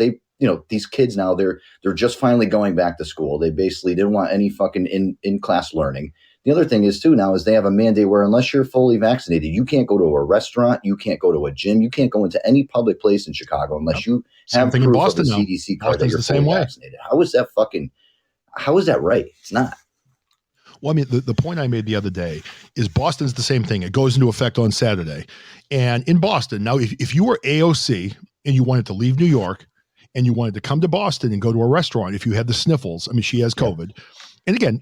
these kids now they're just finally going back to school. They basically didn't want any fucking in class learning. The other thing is too now is they have a mandate where unless you're fully vaccinated, you can't go to a restaurant, you can't go to a gym, you can't go into any public place in Chicago unless you have proof of the CDC card that you're fully vaccinated. How is that right? It's not. Well, I mean, the point I made the other day is Boston's the same thing. It goes into effect on Saturday. And in Boston, now, if you were AOC and you wanted to leave New York and you wanted to come to Boston and go to a restaurant, if you had the sniffles, I mean, she has COVID. Yeah. And again,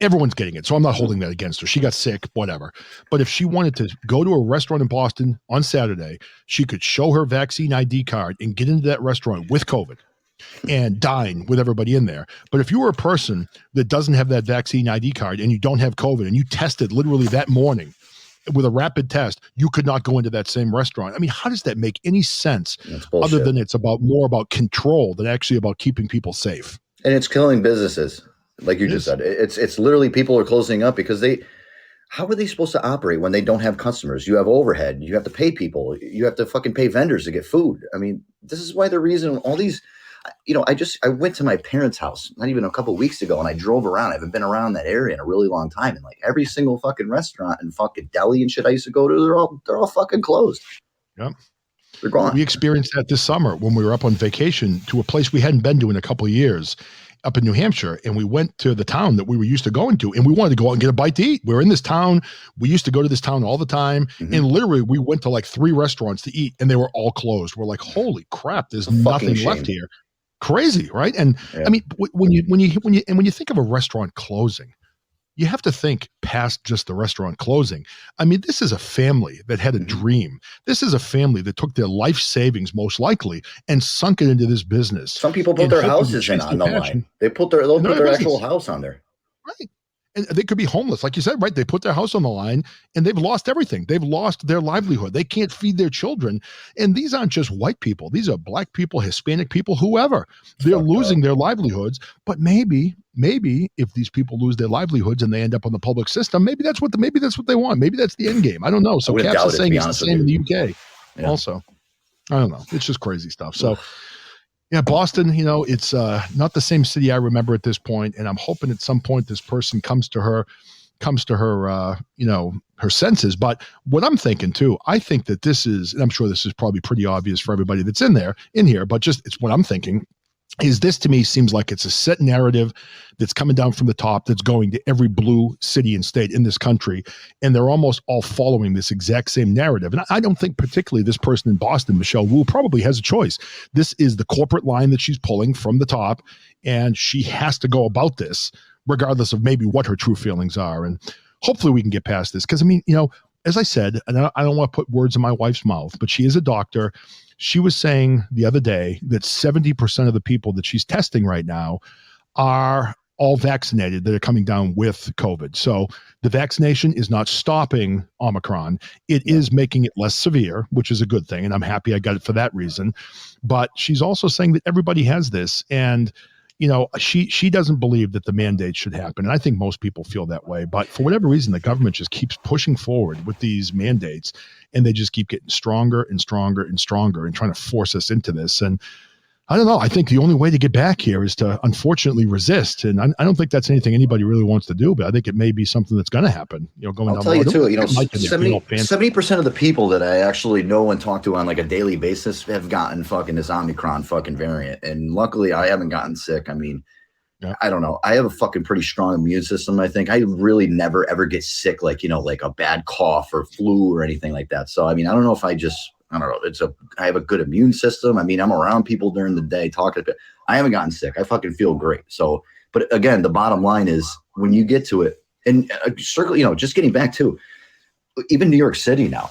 everyone's getting it. So I'm not holding that against her. She got sick, whatever. But if she wanted to go to a restaurant in Boston on Saturday, she could show her vaccine ID card and get into that restaurant with COVID and dine with everybody in there. But if you were a person that doesn't have that vaccine ID card and you don't have COVID and you tested literally that morning with a rapid test, you could not go into that same restaurant. I mean, how does that make any sense other than it's more about control than actually about keeping people safe? And it's killing businesses. Like you just said, it's literally people are closing up because how are they supposed to operate when they don't have customers? You have overhead. You have to pay people. You have to fucking pay vendors to get food. I mean, this is why the reason all these, I went to my parents' house not even a couple of weeks ago and I drove around. I haven't been around that area in a really long time. And like every single fucking restaurant and fucking deli and shit I used to go to, they're all fucking closed. Yep. They're gone. We experienced that this summer when we were up on vacation to a place we hadn't been to in a couple of years. up in New Hampshire, and we went to the town that we were used to going to, and we wanted to go out and get a bite to eat. We were in this town. We used to go to this town all the time, and literally we went to like 3 restaurants to eat, and they were all closed. We're like, holy crap, there's nothing left here. Crazy, right? And I mean, when you think of a restaurant closing, you have to think past just the restaurant closing. I mean, this is a family that had a dream. This is a family that took their life savings, most likely, and sunk it into this business. Some people put their houses in on the line. They'll put their actual house on there. Right. And they could be homeless, like you said, right? They put their house on the line and they've lost everything. They've lost their livelihood. They can't feed their children. And these aren't just white people. These are black people, Hispanic people, whoever. They're losing their livelihoods. But maybe if these people lose their livelihoods and they end up on the public system, maybe that's what they want. Maybe that's the end game. I don't know. So Caps is saying it's the same in the UK also. I don't know. It's just crazy stuff. So yeah, Boston, it's not the same city I remember at this point, and I'm hoping at some point this person comes to her, her senses. But what I'm thinking too, I think that this is, and I'm sure this is probably pretty obvious for everybody that's in here, but just it's what I'm thinking. Is this to me seems like it's a set narrative that's coming down from the top that's going to every blue city and state in this country. And they're almost all following this exact same narrative. And I don't think particularly this person in Boston, Michelle Wu, probably has a choice. This is the corporate line that she's pulling from the top, and she has to go about this regardless of maybe what her true feelings are. And hopefully we can get past this. Because, I mean, as I said, and I don't want to put words in my wife's mouth, but she is a doctor. She was saying the other day that 70% of the people that she's testing right now are all vaccinated that are coming down with COVID. So the vaccination is not stopping Omicron. It is making it less severe, which is a good thing. And I'm happy I got it for that reason. But she's also saying that everybody has this. And she doesn't believe that the mandate should happen. And I think most people feel that way. But for whatever reason, the government just keeps pushing forward with these mandates, and they just keep getting stronger and stronger and stronger and trying to force us into this. And I don't know. I think the only way to get back here is to unfortunately resist. And I don't think that's anything anybody really wants to do, but I think it may be something that's going to happen, going I'll tell you too, 70% of the people that I actually know and talk to on like a daily basis have gotten fucking this Omicron fucking variant. And luckily I haven't gotten sick. I mean, I don't know. I have a fucking pretty strong immune system. I think I really never, ever get sick, like, like a bad cough or flu or anything like that. So, I mean, I don't know if I don't know. I have a good immune system. I mean, I'm around people during the day talking. I haven't gotten sick. I fucking feel great. So, but again, the bottom line is when you get to it, and just getting back to even New York City now,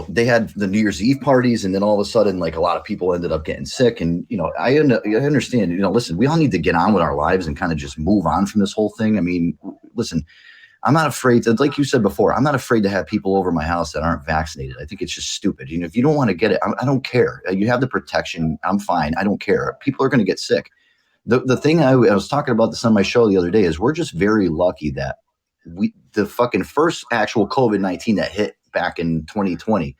they had the New Year's Eve parties, and then all of a sudden, like a lot of people ended up getting sick. And, I understand, listen, we all need to get on with our lives and kind of just move on from this whole thing. I mean, listen, I'm not afraid to, like you said before, I'm not afraid to have people over my house that aren't vaccinated. I think it's just stupid. If you don't want to get it, I don't care. You have the protection. I'm fine. I don't care. People are going to get sick. The thing I was talking about this on my show the other day is we're just very lucky that the fucking first actual COVID-19 that hit back in 2020,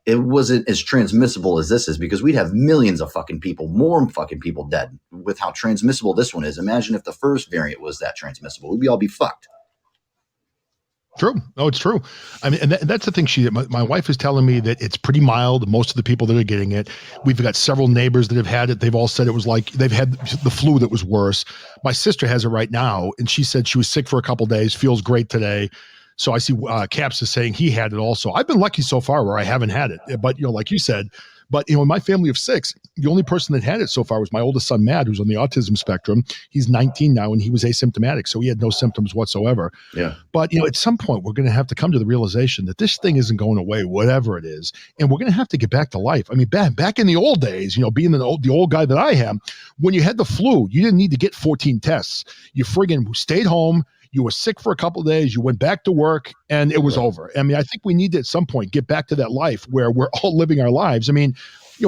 it wasn't as transmissible as this is, because we'd have millions of fucking people, more fucking people dead with how transmissible this one is. Imagine if the first variant was that transmissible. We'd all be fucked. True. No, it's true. I mean, and that's the thing. My wife is telling me that it's pretty mild. Most of the people that are getting it, we've got several neighbors that have had it. They've all said it was like they've had the flu that was worse. My sister has it right now, and she said she was sick for a couple of days, feels great today. So I see Caps is saying he had it also. I've been lucky so far where I haven't had it, but like you said. But, in my family of 6, the only person that had it so far was my oldest son, Matt, who's on the autism spectrum. He's 19 now, and he was asymptomatic, so he had no symptoms whatsoever. Yeah. But, at some point, we're going to have to come to the realization that this thing isn't going away, whatever it is, and we're going to have to get back to life. I mean, back in the old days, being the old guy that I am, when you had the flu, you didn't need to get 14 tests. You friggin' stayed home. You were sick for a couple of days. You went back to work, and it was over. I mean, I think we need to at some point get back to that life where we're all living our lives. I mean,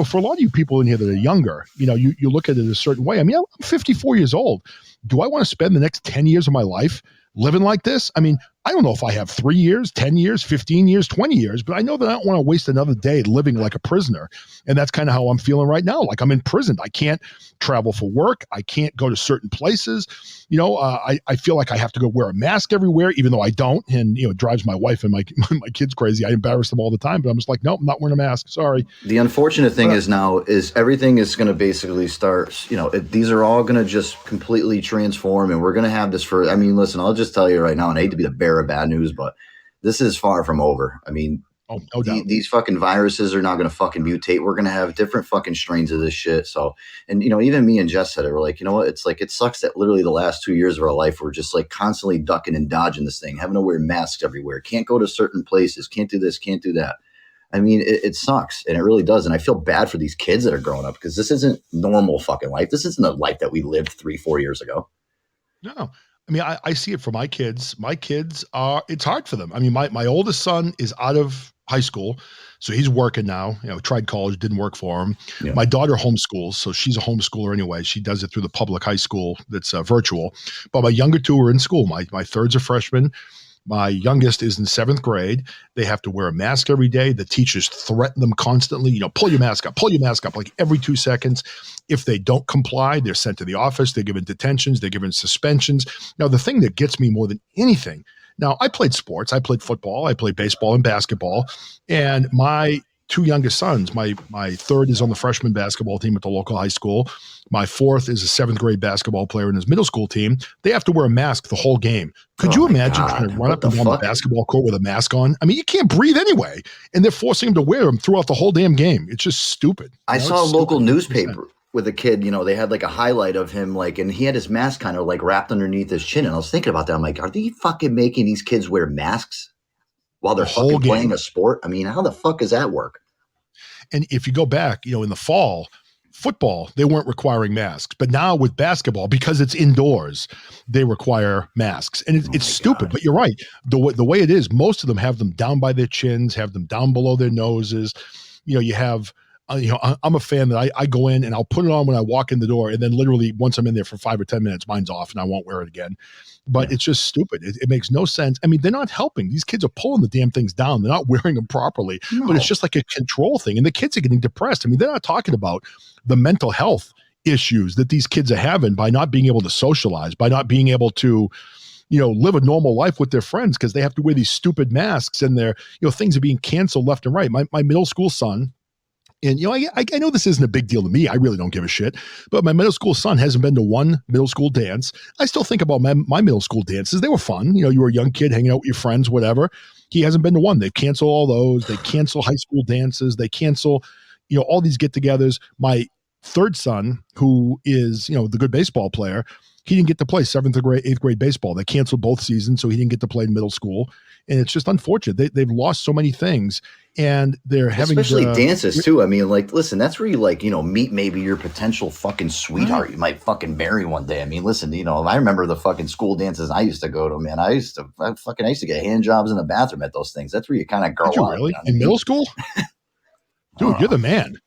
for a lot of you people in here that are younger, you look at it a certain way. I mean, I'm 54 years old. Do I want to spend the next 10 years of my life living like this? I mean, I don't know if I have 3 years, 10 years, 15 years, 20 years, but I know that I don't want to waste another day living like a prisoner. And that's kind of how I'm feeling right now. Like I'm imprisoned. I can't travel for work. I can't go to certain places. I feel like I have to go wear a mask everywhere, even though I don't. And, it drives my wife and my kids crazy. I embarrass them all the time, but I'm just like, nope, I'm not wearing a mask. Sorry. The unfortunate thing is now is everything is going to basically start, these are all going to just completely transform, and we're going to have this listen, I'll just tell you right now, and I hate to be the bearer of bad news, but this is far from over. I mean, no doubt. These fucking viruses are not going to fucking mutate. We're going to have different fucking strains of this shit. So, and even me and Jess said it. We're like, you know what? It's like, it sucks that literally the last 2 years of our life, we're just like constantly ducking and dodging this thing, having to wear masks everywhere. Can't go to certain places. Can't do this. Can't do that. I mean, it sucks, and it really does. And I feel bad for these kids that are growing up, because this isn't normal fucking life. This isn't a life that we lived 3-4 years ago. No. I mean, I see it for my kids. My kids it's hard for them. I mean, my oldest son is out of high school, so he's working now. Tried college, didn't work for him. Yeah. My daughter homeschools, so she's a homeschooler anyway. She does it through the public high school that's virtual. But my younger two are in school. My third's a freshman. My youngest is in 7th grade. They have to wear a mask every day. The teachers threaten them constantly, pull your mask up, like every 2 seconds. If they don't comply, they're sent to the office. They're given detentions. They're given suspensions. Now, the thing that gets me more than anything, now I played sports. I played football. I played baseball and basketball. And my two youngest sons, my third is on the freshman basketball team at the local high school. My fourth is a 7th grade basketball player in his middle school team. They have to wear a mask the whole game. Could you imagine trying to run up and down the basketball court with a mask on? I mean, you can't breathe anyway. And they're forcing him to wear them throughout the whole damn game. It's just stupid. I saw a local newspaper with a kid, they had like a highlight of him, and he had his mask kind of like wrapped underneath his chin. And I was thinking about that. I'm like, are they fucking making these kids wear masks while they're fucking playing a sport? I mean, how the fuck does that work? And if you go back, in the fall, football, they weren't requiring masks. But now with basketball, because it's indoors, they require masks. And it's stupid, but you're right. The way it is, most of them have them down by their chins, have them down below their noses. You have, I'm a fan that I go in and I'll put it on when I walk in the door. And then literally once I'm in there for 5 or 10 minutes, mine's off and I won't wear it again. But it's just stupid. It makes no sense. I mean, they're not helping. These kids are pulling the damn things down. They're not wearing them properly. No. But it's just like a control thing. And the kids are getting depressed. I mean, they're not talking about the mental health issues that these kids are having by not being able to socialize, by not being able to, live a normal life with their friends because they have to wear these stupid masks and their, things are being canceled left and right. My middle school son, and, I know this isn't a big deal to me. I really don't give a shit. But my middle school son hasn't been to one middle school dance. I still think about my middle school dances. They were fun. You were a young kid hanging out with your friends, whatever. He hasn't been to one. They cancel all those. They cancel high school dances. They cancel, all these get-togethers. My third son, who is, the good baseball player, he didn't get to play 7th grade, 8th grade baseball. They canceled both seasons, so he didn't get to play in middle school. And it's just unfortunate. They've lost so many things, and they're having especially dances too. I mean, listen, that's where you meet maybe your potential fucking sweetheart. You might fucking marry one day. I mean, listen, I remember the fucking school dances I used to go to. Man, I used to get hand jobs in the bathroom at those things. That's where you kind of grow up. Really? In middle school? Dude, you're the man.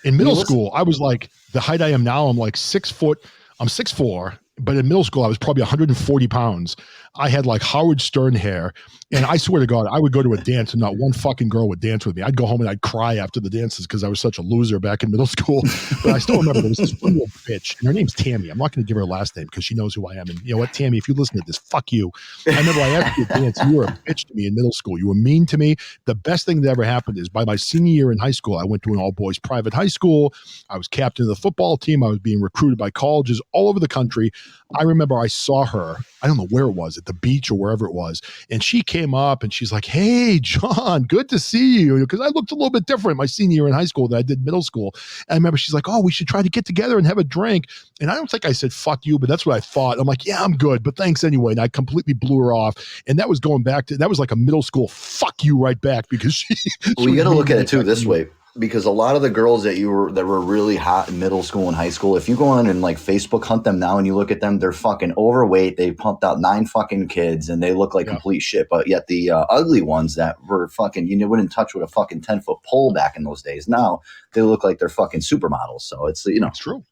In middle school, I was like the height I am now. I'm like 6 foot. I'm 6'4". But in middle school, I was probably 140 pounds. I had like Howard Stern hair. And I swear to God, I would go to a dance and not one fucking girl would dance with me. I'd go home and I'd cry after the dances because I was such a loser back in middle school. But I still remember there was this one little bitch, and her name's Tammy. I'm not going to give her a last name because she knows who I am. And you know what, Tammy, if you listen to this, fuck you. I remember I asked you to dance. You were a bitch to me in middle school. You were mean to me. The best thing that ever happened is by my senior year in high school, I went to an all-boys private high school. I was captain of the football team. I was being recruited by colleges all over the country. I remember I saw her, I don't know where it was, at the beach or wherever it was. And she came up and she's like, "Hey, John, good to see you." Because I looked a little bit different my senior year in high school than I did middle school. And I remember she's like, "Oh, we should try to get together and have a drink." And I don't think I said, "Fuck you," but that's what I thought. I'm like, "Yeah, I'm good, but thanks anyway." And I completely blew her off. And that was going back to, that was like a middle school fuck you right back because she. Well, you got to look at it too this way. Because a lot of the girls that were really hot in middle school and high school, if you go on and like Facebook hunt them now and you look at them, they're fucking overweight. They pumped out 9 fucking kids and they look like complete shit. But yet the ugly ones that were fucking, wouldn't touch with a fucking 10-foot pole back in those days. Now they look like they're fucking supermodels. So it's, It's true.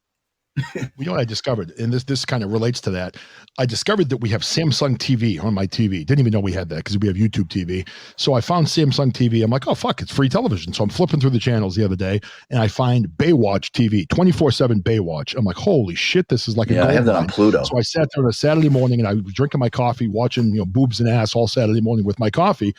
You know what I discovered, and this kind of relates to that. I discovered that we have Samsung TV on my TV. Didn't even know we had that because we have YouTube TV. So I found Samsung TV. I'm like, oh fuck, it's free television. So I'm flipping through the channels the other day, and I find Baywatch TV, 24/7 Baywatch. I'm like, holy shit, this is like I have that on Pluto. So I sat there on a Saturday morning, and I was drinking my coffee, watching boobs and ass all Saturday morning with my coffee.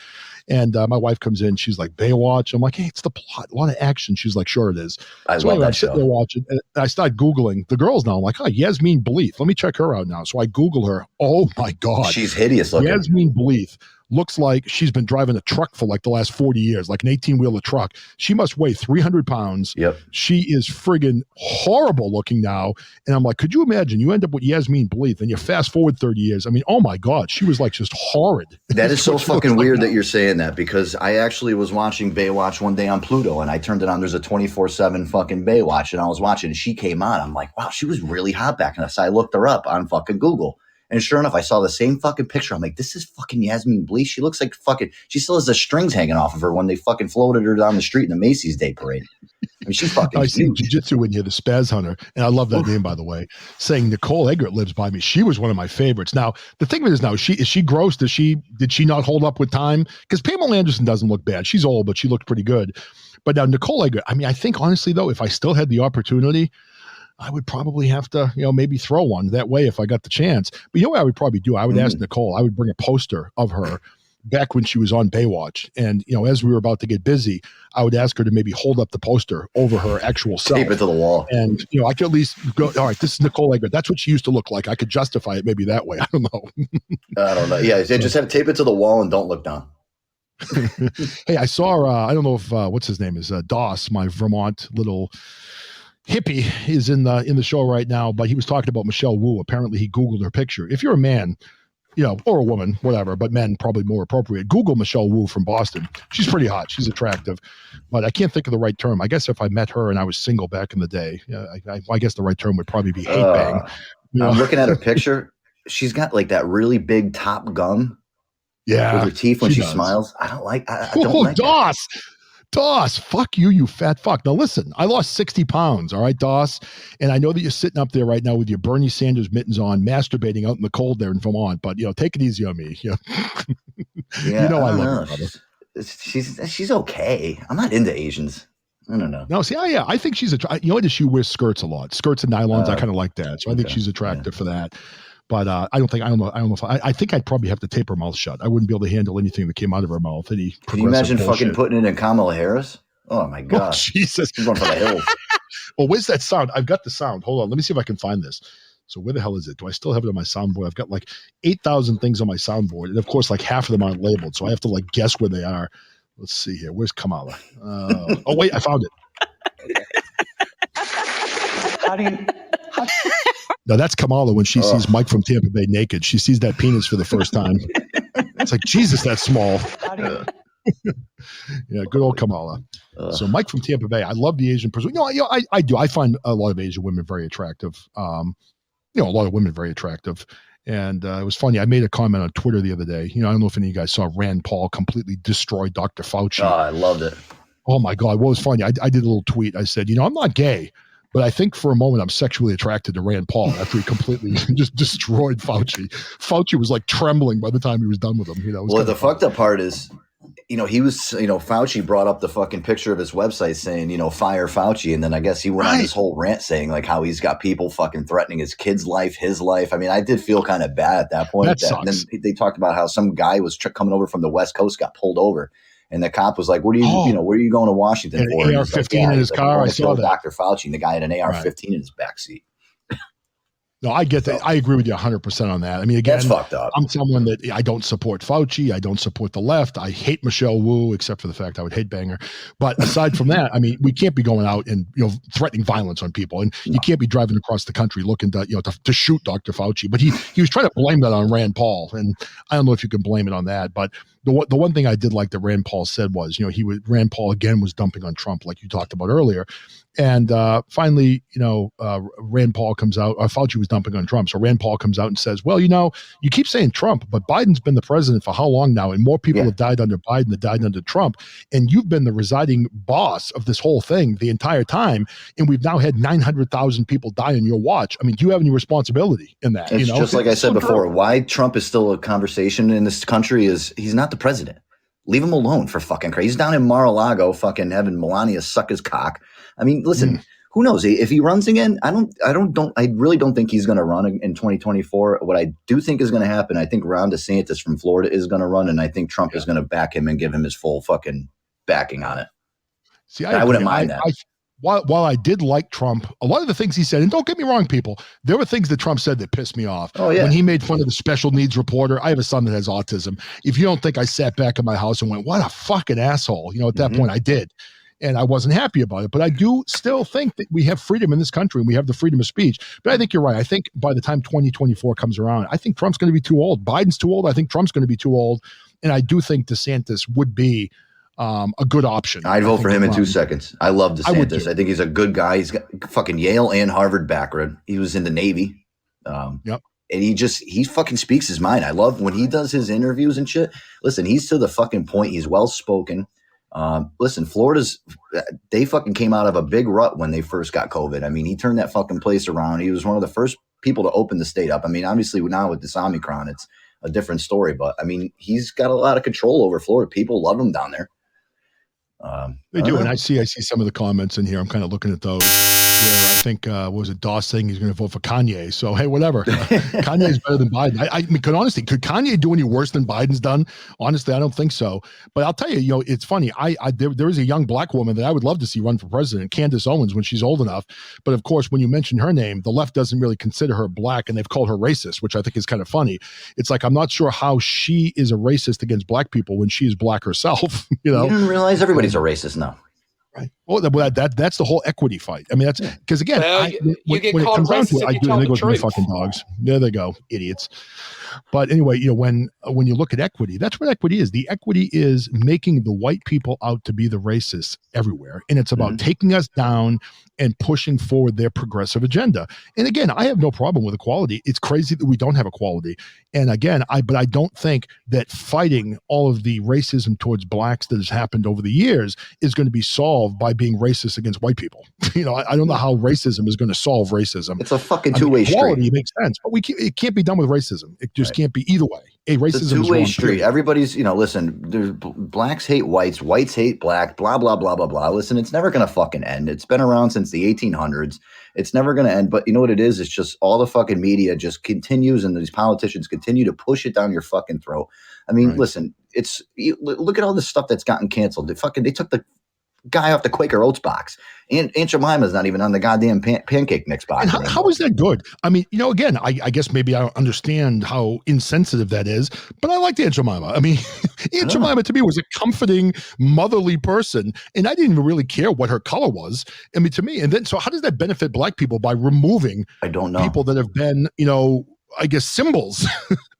And my wife comes in. She's like, Baywatch. I'm like, hey, it's the plot. A lot of action. She's like, sure it is. I love that I'm sitting show. there watching. And I start Googling the girls now. I'm like, oh, Yasmin Bleeth. Let me check her out now. So I Google her. Oh, my God. She's hideous looking. Yasmin Bleeth looks like she's been driving a truck for like the last 40 years, like an 18-wheeler truck. She must weigh 300 pounds. Yep. She is friggin' horrible looking now. And I'm like, could you imagine? You end up with Yasmin Bleeth and you fast forward 30 years. I mean, oh my God, she was like just horrid. That is so fucking weird that you're saying that, because I actually was watching Baywatch one day on Pluto, and I turned it on. There's a 24/7 fucking Baywatch, and I was watching, and she came on. I'm like, wow, she was really hot back in this. I looked her up on fucking Google. And sure enough, I saw the same fucking picture. I'm like, this is fucking Yasmin Bleeth. She looks like fucking, she still has the strings hanging off of her when they fucking floated her down the street in the Macy's Day Parade. I mean, she's fucking I see huge. Jiu-Jitsu in here, the Spaz Hunter, and I love that name, by the way, saying Nicole Eggert lives by me. She was one of my favorites. Now, the thing is now, is she gross? Did she not hold up with time? Because Pamela Anderson doesn't look bad. She's old, but she looked pretty good. But now Nicole Eggert, I mean, I think honestly, though, if I still had the opportunity, I would probably have to, maybe throw one that way if I got the chance. But you know what I would probably do? I would ask Nicole, I would bring a poster of her back when she was on Baywatch. And, as we were about to get busy, I would ask her to maybe hold up the poster over her actual self. Tape it to the wall. And, I could at least go, all right, this is Nicole Eggert. That's what she used to look like. I could justify it maybe that way. I don't know. I don't know. Yeah, just have to tape it to the wall and don't look down. Hey, I saw, I don't know if, what's his name is, Doss, my Vermont little hippie, is in the show right now, but he was talking about Michelle Wu. Apparently he Googled her picture. If you're a man, or a woman, whatever, but men probably more appropriate, Google Michelle Wu from Boston. She's pretty hot. She's attractive, but I can't think of the right term. I guess if I met her and I was single back in the day, I guess the right term would probably be hate bang. I'm looking at her picture. She's got like that really big top gum. Yeah. With her teeth when she does. smiles. I don't like that. Doss, fuck you, you fat fuck. Now listen, I lost 60 pounds, all right, Doss? And I know that you're sitting up there right now with your Bernie Sanders mittens on, masturbating out in the cold there in Vermont, but, take it easy on me. Yeah, I love her, brother. She's okay. I'm not into Asians. I don't know. No, see, I think she's she wears skirts a lot. Skirts and nylons, I kind of like that. So I think she's attractive for that. But I don't know if I think I'd probably have to tape her mouth shut. I wouldn't be able to handle anything that came out of her mouth. Can you imagine fucking putting it in Kamala Harris? Oh my God. Oh, Jesus. She's going for the hills. Well, where's that sound? I've got the sound. Hold on. Let me see if I can find this. So where the hell is it? Do I still have it on my soundboard? I've got like 8,000 things on my soundboard. And of course, like half of them aren't labeled. So I have to like guess where they are. Let's see here. Where's Kamala? Oh, wait, I found it. Now that's Kamala when she sees Mike from Tampa Bay naked. She sees that penis for the first time. It's like, Jesus, that's small. Yeah, good old Kamala. So Mike from Tampa Bay. I love the Asian person. I do. I find a lot of Asian women very attractive. A lot of women very attractive. And it was funny. I made a comment on Twitter the other day. I don't know if any of you guys saw Rand Paul completely destroy Dr. Fauci. Oh, I loved it. Oh my God. What was funny? I did a little tweet. I said, I'm not gay, but I think for a moment I'm sexually attracted to Rand Paul after he completely just destroyed Fauci. Fauci was like trembling by the time he was done with him. Well, the fucked up part is, he was, Fauci brought up the fucking picture of his website saying, fire Fauci. And then I guess he went on this whole rant saying like how he's got people fucking threatening his kid's life, his life. I mean, I did feel kind of bad at that point. That sucks. And then they talked about how some guy was coming over from the West Coast, got pulled over. And the cop was like, "What are you, where are you going to Washington for?" An AR-15 in his car. I saw that. Dr. Fauci, and the guy had an AR-15 in his backseat. No, I get that. I agree with you 100% on that. I mean, again, that's fucked up. I'm someone that I don't support Fauci. I don't support the left. I hate Michelle Wu, except for the fact I would hate bang her. But aside from that, I mean, we can't be going out and threatening violence on people, and you can't be driving across the country looking to shoot Dr. Fauci. But he was trying to blame that on Rand Paul, and I don't know if you can blame it on that. But the one thing I did like that Rand Paul said was, Rand Paul again was dumping on Trump, like you talked about earlier. And finally, Rand Paul comes out. Fauci was dumping on Trump. So Rand Paul comes out and says, well, you keep saying Trump, but Biden's been the president for how long now? And more people have died under Biden than died under Trump. And you've been the residing boss of this whole thing the entire time. And we've now had 900,000 people die on your watch. I mean, do you have any responsibility in that? It's just like I said before, why Trump is still a conversation in this country is he's not the president. Leave him alone for fucking crazy. He's down in Mar-a-Lago fucking having Melania suck his cock. I mean, listen, who knows? If he runs again, I really don't think he's going to run in 2024. What I do think is going to happen, I think Ron DeSantis from Florida is going to run, and I think Trump is going to back him and give him his full fucking backing on it. See, I wouldn't mind that. While I did like Trump, a lot of the things he said, and don't get me wrong, people, there were things that Trump said that pissed me off. Oh, yeah. When he made fun of the special needs reporter, I have a son that has autism. If you don't think I sat back in my house and went, what a fucking asshole, at that point I did. And I wasn't happy about it. But I do still think that we have freedom in this country and we have the freedom of speech. But I think you're right. I think by the time 2024 comes around, I think Trump's going to be too old. Biden's too old. I think Trump's going to be too old. And I do think DeSantis would be a good option. I'd vote for him in 2 seconds. I love DeSantis. I think he's a good guy. He's got fucking Yale and Harvard background. He was in the Navy. Yep. And he fucking speaks his mind. I love when he does his interviews and shit. Listen, he's to the fucking point. He's well spoken. Listen, they fucking came out of a big rut when they first got COVID. I mean, he turned that fucking place around. He was one of the first people to open the state up. I mean, obviously now with this Omicron, it's a different story, but I mean, he's got a lot of control over Florida. People love him down there. They do. And I see some of the comments in here. I'm kind of looking at those where I think, what was it, Doss saying he's going to vote for Kanye. So, hey, whatever. Kanye is better than Biden. I mean, could Kanye do any worse than Biden's done? Honestly, I don't think so. But I'll tell you, it's funny. There is a young black woman that I would love to see run for president, Candace Owens, when she's old enough. But of course, when you mention her name, the left doesn't really consider her black, and they've called her racist, which I think is kind of funny. It's like, I'm not sure how she is a racist against black people when she is black herself. You didn't realize everybody's a racist now. Right. Well, that's the whole equity fight. I mean, that's because again, you get when it called comes down to racist it, I if you do. tell And they the go to my truth. fucking dogs. There they go, idiots. But anyway, when you look at equity, that's what equity is. The equity is making the white people out to be the racists everywhere, and it's about taking us down and pushing forward their progressive agenda. And again, I have no problem with equality. It's crazy that we don't have equality. And again, but I don't think that fighting all of the racism towards blacks that has happened over the years is going to be solved by being racist against white people. I don't know how racism is going to solve racism. It's a fucking two-way street. Equality makes sense, but it can't be done with racism. It just can't be either way. Racism it's a two-way street. Everybody's, listen, blacks hate whites, whites hate black, blah, blah, blah, blah, blah. Listen, it's never going to fucking end. It's been around since the 1800s. It's never going to end. But you know what it is? It's just all the fucking media just continues and these politicians continue to push it down your fucking throat. I mean, listen, look at all this stuff that's gotten canceled. They took the guy off the Quaker Oats box. Aunt Jemima's not even on the goddamn pancake mix box. And how is that good? I mean, again, I guess maybe I don't understand how insensitive that is, but I liked Aunt Jemima. I mean, Aunt Jemima to me was a comforting, motherly person, and I didn't even really care what her color was. I mean, to me, and then so how does that benefit black people by removing people that have been, I guess, symbols?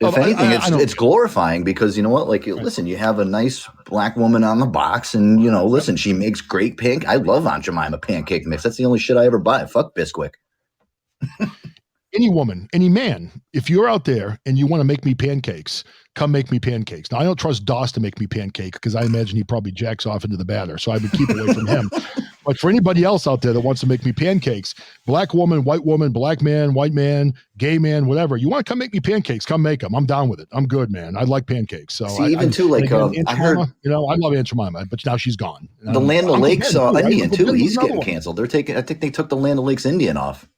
If anything, it's glorifying because you know what? Like, listen, you have a nice black woman on the box, and listen, she makes great I love Aunt Jemima pancake mix. That's the only shit I ever buy. Fuck Bisquick. Any woman, any man, if you're out there and you want to make me pancakes, come make me pancakes. Now, I don't trust Doss to make me pancake because I imagine he probably jacks off into the batter, so I would keep away from him. But for anybody else out there that wants to make me pancakes, black woman, black man, white man, gay man, whatever, you want to come make me pancakes, come make them. I'm down with it. I'm good, man. I like pancakes. So I heard, I love Aunt Jemima, but now she's gone. The Land O'Lakes Indian too. He's getting canceled. I think they took the Land O'Lakes Indian off.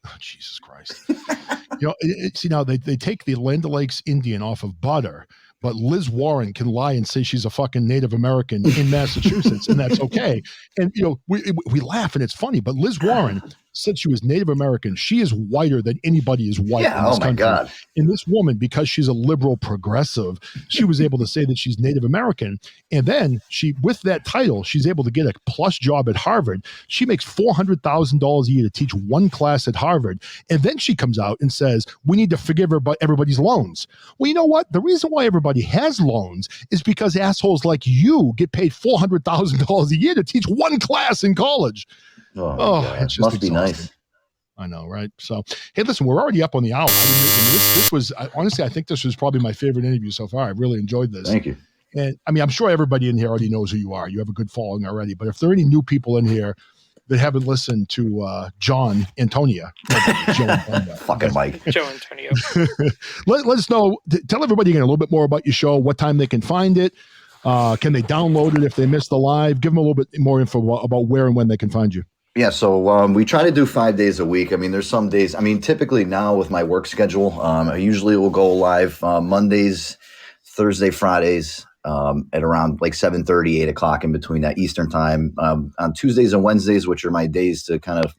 Oh, Jesus Christ. They take the Land O'Lakes Indian off of butter, but Liz Warren can lie and say she's a fucking Native American in Massachusetts, and that's okay. And, we laugh and it's funny, but Liz Warren said she was Native American. She is whiter than anybody is white in this country. God. And this woman, because she's a liberal progressive, she was able to say that she's Native American. And then she, with that title, she's able to get a plus job at Harvard. She makes $400,000 a year to teach one class at Harvard. And then she comes out and says, we need to forgive everybody's loans. Well, you know what? The reason why everybody has loans is because assholes like you get paid $400,000 a year to teach one class in college. It's just must be exhausting. nice. I know, right? So, hey, listen, we're already up on the hour. This was honestly, I think this was probably my favorite interview so far. I really enjoyed this. Thank you. And I mean, I'm sure everybody in here already knows who you are. You have a good following already. But if there are any new people in here that haven't listened to Jon Antonia, fucking Mike, Joe Antonio, let us know. Tell everybody again a little bit more about your show, what time they can find it. Can they download it if they missed the live? Give them a little bit more info about where and when they can find you. Yeah, so we try to do 5 days a week. I mean, there's some days. I mean, typically now with my work schedule, I usually will go live Mondays, Thursday, Fridays at around like 7:30, 8 o'clock in between that Eastern time. On Tuesdays and Wednesdays, which are my days to kind of,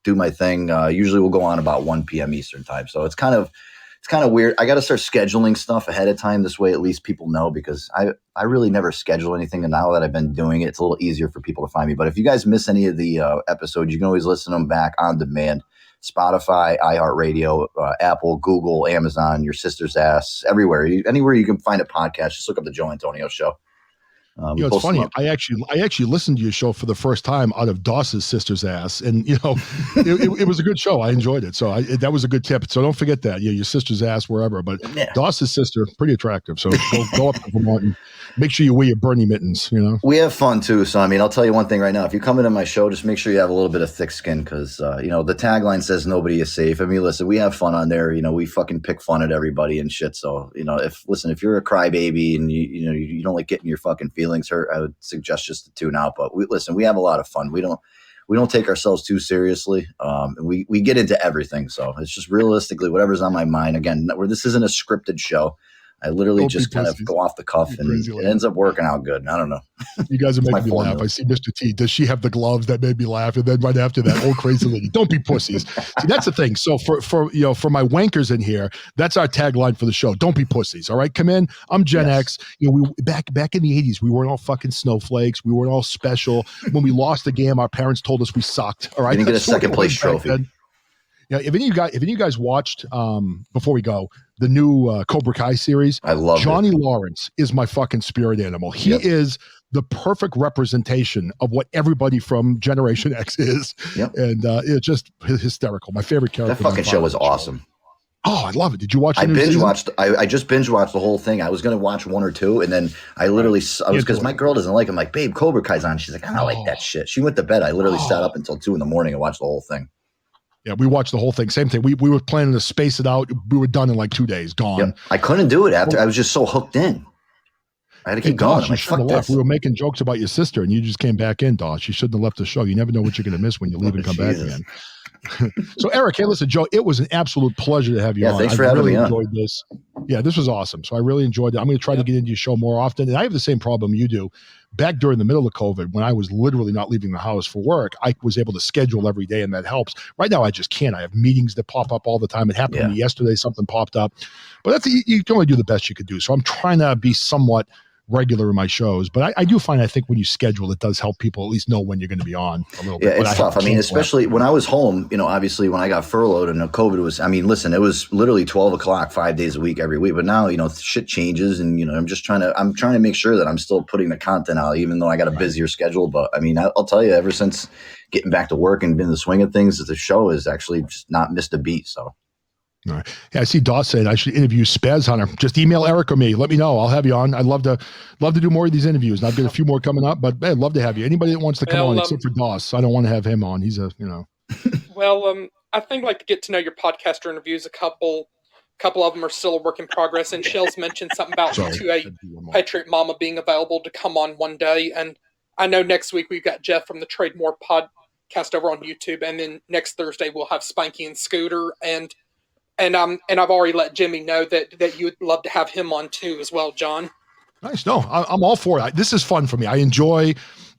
do my thing, usually we'll go on about 1 p.m. Eastern time. So it's kind of weird. I got to start scheduling stuff ahead of time. This way, at least people know, because I really never schedule anything. And now that I've been doing it, it's a little easier for people to find me. But if you guys miss any of the episodes, you can always listen to them back on demand. Spotify, iHeartRadio, Apple, Google, Amazon, your sister's ass, everywhere. Anywhere you can find a podcast, just look up the Joe Antonio Show. It's funny. I actually listened to your show for the first time out of Doss's sister's ass, and it was a good show. I enjoyed it. So that was a good tip. So don't forget that. Yeah, your sister's ass wherever. But yeah. Doss's sister, pretty attractive. So go up to Vermont and make sure you wear your Bernie mittens. We have fun too. So I mean, I'll tell you one thing right now. If you come into my show, just make sure you have a little bit of thick skin, because the tagline says nobody is safe. I mean, listen, we have fun on there. We fucking pick fun at everybody and shit. So if you're a crybaby and you don't like getting your fucking feelings hurt, I would suggest just to tune out. But we have a lot of fun. We don't take ourselves too seriously. And we get into everything. So it's just realistically whatever's on my mind. Again, this isn't a scripted show. I literally just kind of go off the cuff, and it ends up working out good. I don't know. You guys are making me laugh. I see Mr. T. Does she have the gloves? That made me laugh. And then right after that, old crazy lady. Don't be pussies. See, that's the thing. So for my wankers in here, that's our tagline for the show. Don't be pussies. All right, come in. I'm Gen X. We back in the 80s, we weren't all fucking snowflakes. We weren't all special. When we lost the game, our parents told us we sucked. All right, you didn't get a second place trophy. If any of you guys watched, before we go, the new Cobra Kai series, I love Johnny Lawrence is my fucking spirit animal. He is the perfect representation of what everybody from Generation X is. Yep. And it's just hysterical. My favorite character. That fucking show was awesome. Oh, I love it. Did you watch it? I just binge watched the whole thing. I was going to watch one or two, and then I literally, because my girl doesn't like it. I'm like, babe, Cobra Kai's on. She's like, I don't like that shit. She went to bed. I literally sat up until 2 a.m. and watched the whole thing. Yeah, we watched the whole thing. Same thing. We were planning to space it out. We were done in like 2 days. Gone. Yep. I couldn't do it after. I was just so hooked in. I had to keep going. I'm like, fuck this. We were making jokes about your sister, and you just came back in, Doss. You shouldn't have left the show. You never know what you're going to miss when you leave and come back again. So, Eric, hey, listen, Joe, it was an absolute pleasure to have you on. Thanks for having me on. I really enjoyed this. Yeah, this was awesome. So I really enjoyed it. I'm going to try to get into your show more often. And I have the same problem you do. Back during the middle of COVID, when I was literally not leaving the house for work, I was able to schedule every day, and that helps. Right now, I just can't. I have meetings that pop up all the time. It happened to me yesterday. Something popped up. But you can only do the best you could do. So I'm trying to be somewhat regular in my shows, but I do find, I think when you schedule, it does help people at least know when you're going to be on a little bit. Yeah, it's tough. I mean, especially when I was home, obviously when I got furloughed and COVID was, I mean, listen, it was literally 12 o'clock, 5 days a week, every week. But now, shit changes, and, I'm trying to make sure that I'm still putting the content out, even though I got a busier schedule. But I mean, I'll tell you, ever since getting back to work and been in the swing of things, the show has actually just not missed a beat. So. All right. Yeah, I see Doss saying I should interview Spaz Hunter. Just email Eric or me. Let me know. I'll have you on. I'd love to do more of these interviews. And I've got a few more coming up, but I'd love to have you. Anybody that wants to come on, except for Doss, I don't want to have him on. He's Well, I think like to get to know your podcaster interviews. A couple of them are still a work in progress. And Shell's mentioned something about to a Patriot Mama being available to come on one day. And I know next week we've got Jeff from the Trade More podcast over on YouTube, and then next Thursday we'll have Spanky and Scooter and I've already let Jimmy know that you would love to have him on too as well, John. Nice. No, I'm all for it. This is fun for me. I enjoy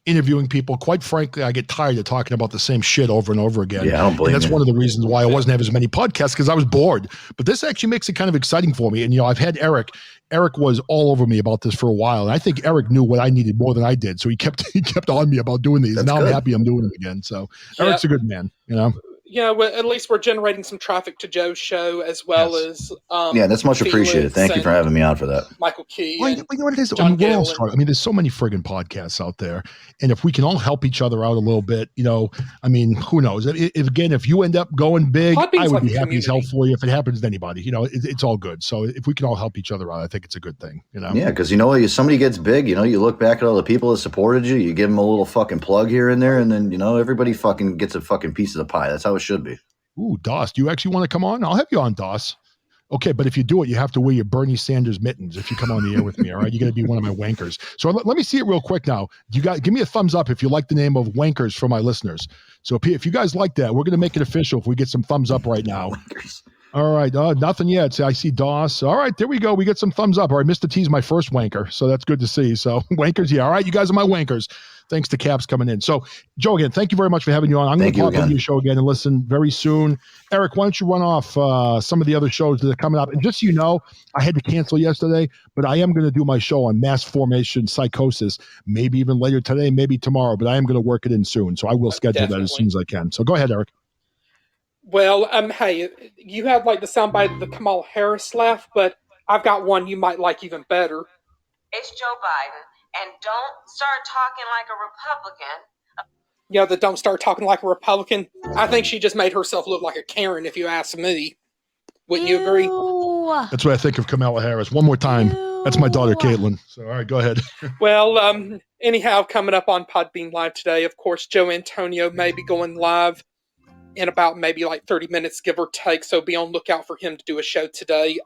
interviewing people. Quite frankly, I get tired of talking about the same shit over and over again. Yeah, I don't blame and that's you. one of the reasons why I wasn't having as many podcasts, because I was bored. But this actually makes it kind of exciting for me. And, you know, I've had Eric. Eric was all over me about this for a while. And I think Eric knew what I needed more than I did. So he kept on me about doing these. That's now good. I'm happy I'm doing them again. So Eric's a good man, you know? Yeah, well, at least we're generating some traffic to Joe's show as well as yeah, that's much appreciated. Felix Thank you for having me on for that. Michael Key. Well, and you know what it is? John we're all Gale struggling. I mean, there's so many friggin' podcasts out there. And if we can all help each other out a little bit, you know, I mean, who knows? If you end up going big, Podbean's I would like be a happy as hell community. for you. If it happens to anybody, you know, it's all good. So if we can all help each other out, I think it's a good thing, you know? Yeah, because, you know, if somebody gets big, you know, you look back at all the people that supported you, you give them a little fucking plug here and there, and then, you know, everybody fucking gets a fucking piece of the pie. That's how it should be. Ooh, Doss, do you actually want to come on? I'll have you on, Doss. Okay, but if you do it, you have to wear your Bernie Sanders mittens if you come on the air with me, all right? You're going to be one of my wankers. So let me see it real quick now. You guys, give me a thumbs up if you like the name of Wankers for my listeners. So if you guys like that, we're going to make it official if we get some thumbs up right now. All right, nothing yet. So I see Doss. All right, there we go. We get some thumbs up. All right, Mr. T's my first wanker, so that's good to see. So wankers, yeah. All right, you guys are my wankers. Thanks to Caps coming in. So, Joe, again, thank you very much for having you on. I'm going to pop on your show again and listen very soon. Eric, why don't you run off some of the other shows that are coming up? And just so you know, I had to cancel yesterday, but I am going to do my show on mass formation psychosis, maybe even later today, maybe tomorrow, but I am going to work it in soon. So I will schedule that as soon as I can. So go ahead, Eric. Well, hey, you had like the soundbite of the Kamala Harris laugh, but I've got one you might like even better. It's Joe Biden. And don't start talking like a Republican. Yeah, the don't start talking like a Republican. I think she just made herself look like a Karen, if you ask me. Wouldn't you agree? That's what I think of Kamala Harris. One more time. That's my daughter, Caitlin. So, all right, go ahead. Well, anyhow, coming up on Podbean Live today, of course, Joe Antonio may be going live in about maybe like 30 minutes, give or take. So be on lookout for him to do a show today.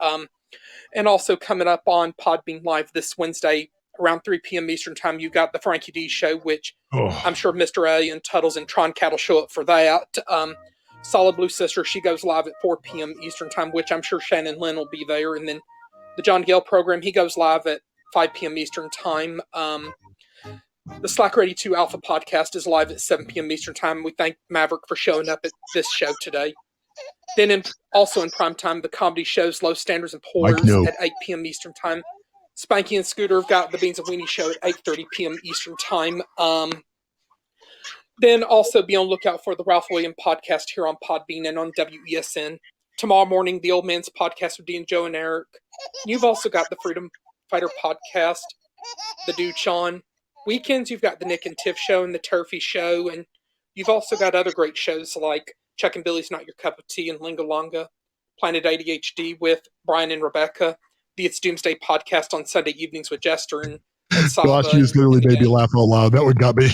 And also coming up on Podbean Live this Wednesday, around 3 p.m. Eastern Time, you got the Frankie D Show, which I'm sure Mr. A and Tuttles and Tron Cattle show up for that. Solid Blue Sister, she goes live at 4 p.m. Eastern Time, which I'm sure Shannon Lynn will be there. And then the John Gale program, he goes live at 5 p.m. Eastern Time. The Slacker 82 Alpha podcast is live at 7 p.m. Eastern Time. We thank Maverick for showing up at this show today. Then also in prime time, the comedy shows Low Standards and Pours at 8 p.m. Eastern Time. Spanky and Scooter have got the Beans of Weenie show at 8:30 p.m. Eastern Time. Then also be on lookout for the Ralph Williams podcast here on Podbean and on WESN. Tomorrow morning, the Old Man's podcast with Dean, Joe, and Eric. You've also got the Freedom Fighter podcast, the Dude Sean. Weekends, you've got the Nick and Tiff show and the Turfy show. And you've also got other great shows like Chuck and Billy's Not Your Cup of Tea and Lingalonga, Planet ADHD with Brian and Rebecca, the It's Doomsday podcast on Sunday evenings with Gettr and Gosh, you just literally made me laugh out loud. That one got me.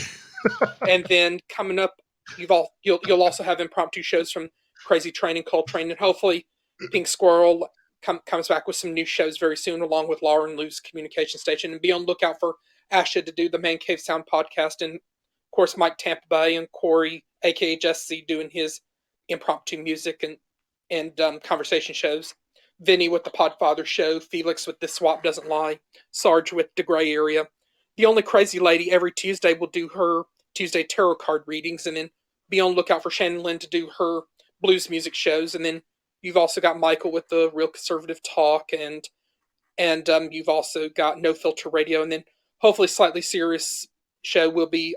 And then coming up, you'll also have impromptu shows from Crazy Train and Coltrane, and hopefully Pink Squirrel comes back with some new shows very soon, along with Laura and Lou's communication station. And be on lookout for Asha to do the Man Cave Sound podcast, and of course Mike Tampa Bay and Corey, aka Jesse, doing his impromptu music and conversation shows. Vinny with the Podfather show, Felix with The Swap Doesn't Lie, Sarge with The Gray Area. The Only Crazy Lady every Tuesday will do her Tuesday tarot card readings, and then be on lookout for Shannon Lynn to do her blues music shows. And then you've also got Michael with the Real Conservative Talk, and you've also got No Filter Radio, and then hopefully Slightly Serious show will be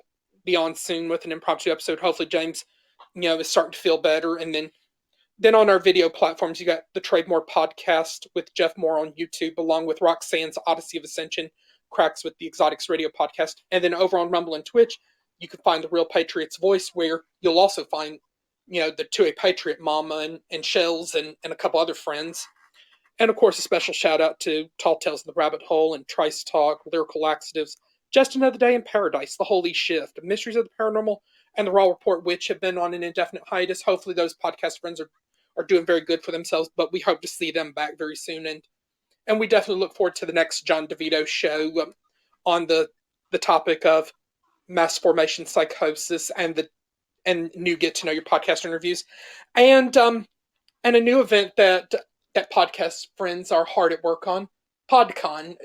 on soon with an impromptu episode. Hopefully James, is starting to feel better. And then on our video platforms, you got the Trademore podcast with Jeff Moore on YouTube, along with Roxanne's Odyssey of Ascension, Cracks with the Exotics Radio podcast. And then over on Rumble and Twitch, you can find the Real Patriot's Voice, where you'll also find, the 2A Patriot Mama and Shells and a couple other friends. And of course, a special shout out to Tall Tales in the Rabbit Hole and Trice Talk, Lyrical Laxatives, Just Another Day in Paradise, The Holy Shift, Mysteries of the Paranormal, and The Raw Report, which have been on an indefinite hiatus. Hopefully those podcast friends are doing very good for themselves, but we hope to see them back very soon. And we definitely look forward to the next Jon DiVito show on the topic of mass formation psychosis and new Get to Know Your Podcast interviews. And a new event that podcast friends are hard at work on, PodCon.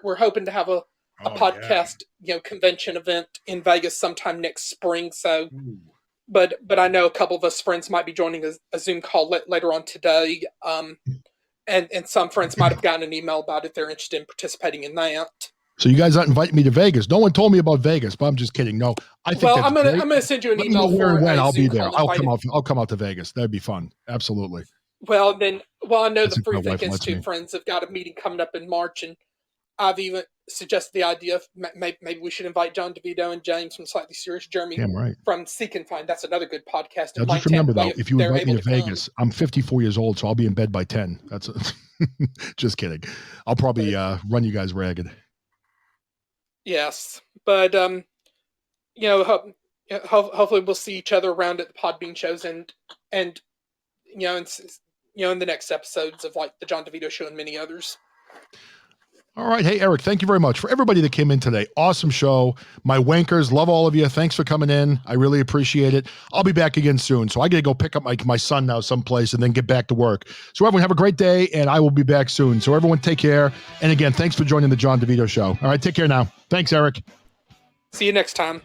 We're hoping to have a podcast, convention event in Vegas sometime next spring. So, but I know a couple of us friends might be joining a Zoom call later on today. And some friends might have gotten an email about it. They're interested in participating in that. So you guys aren't inviting me to Vegas. No one told me about Vegas, but I'm just kidding. No, I think I'm gonna send you an email for when I'll be there. I'll come out to Vegas. That'd be fun. Absolutely. Well, I know the Free Think Institute friends have got a meeting coming up in March, and I've even suggested the idea of maybe we should invite Jon DiVito and James from Slightly Serious, Jeremy from Seek and Find. That's another good podcast. Now, just remember, though, if you invite me to Vegas, I'm 54 years old, so I'll be in bed by 10. That's just kidding. I'll probably run you guys ragged. Yes, but hopefully we'll see each other around at the Podbean shows and in the next episodes of like the Jon DiVito Show and many others. All right. Hey, Eric, thank you very much for everybody that came in today. Awesome show. My wankers, love all of you. Thanks for coming in. I really appreciate it. I'll be back again soon. So I got to go pick up my son now someplace and then get back to work. So everyone have a great day, and I will be back soon. So everyone take care. And again, thanks for joining the Jon DiVito Show. All right. Take care now. Thanks, Eric. See you next time.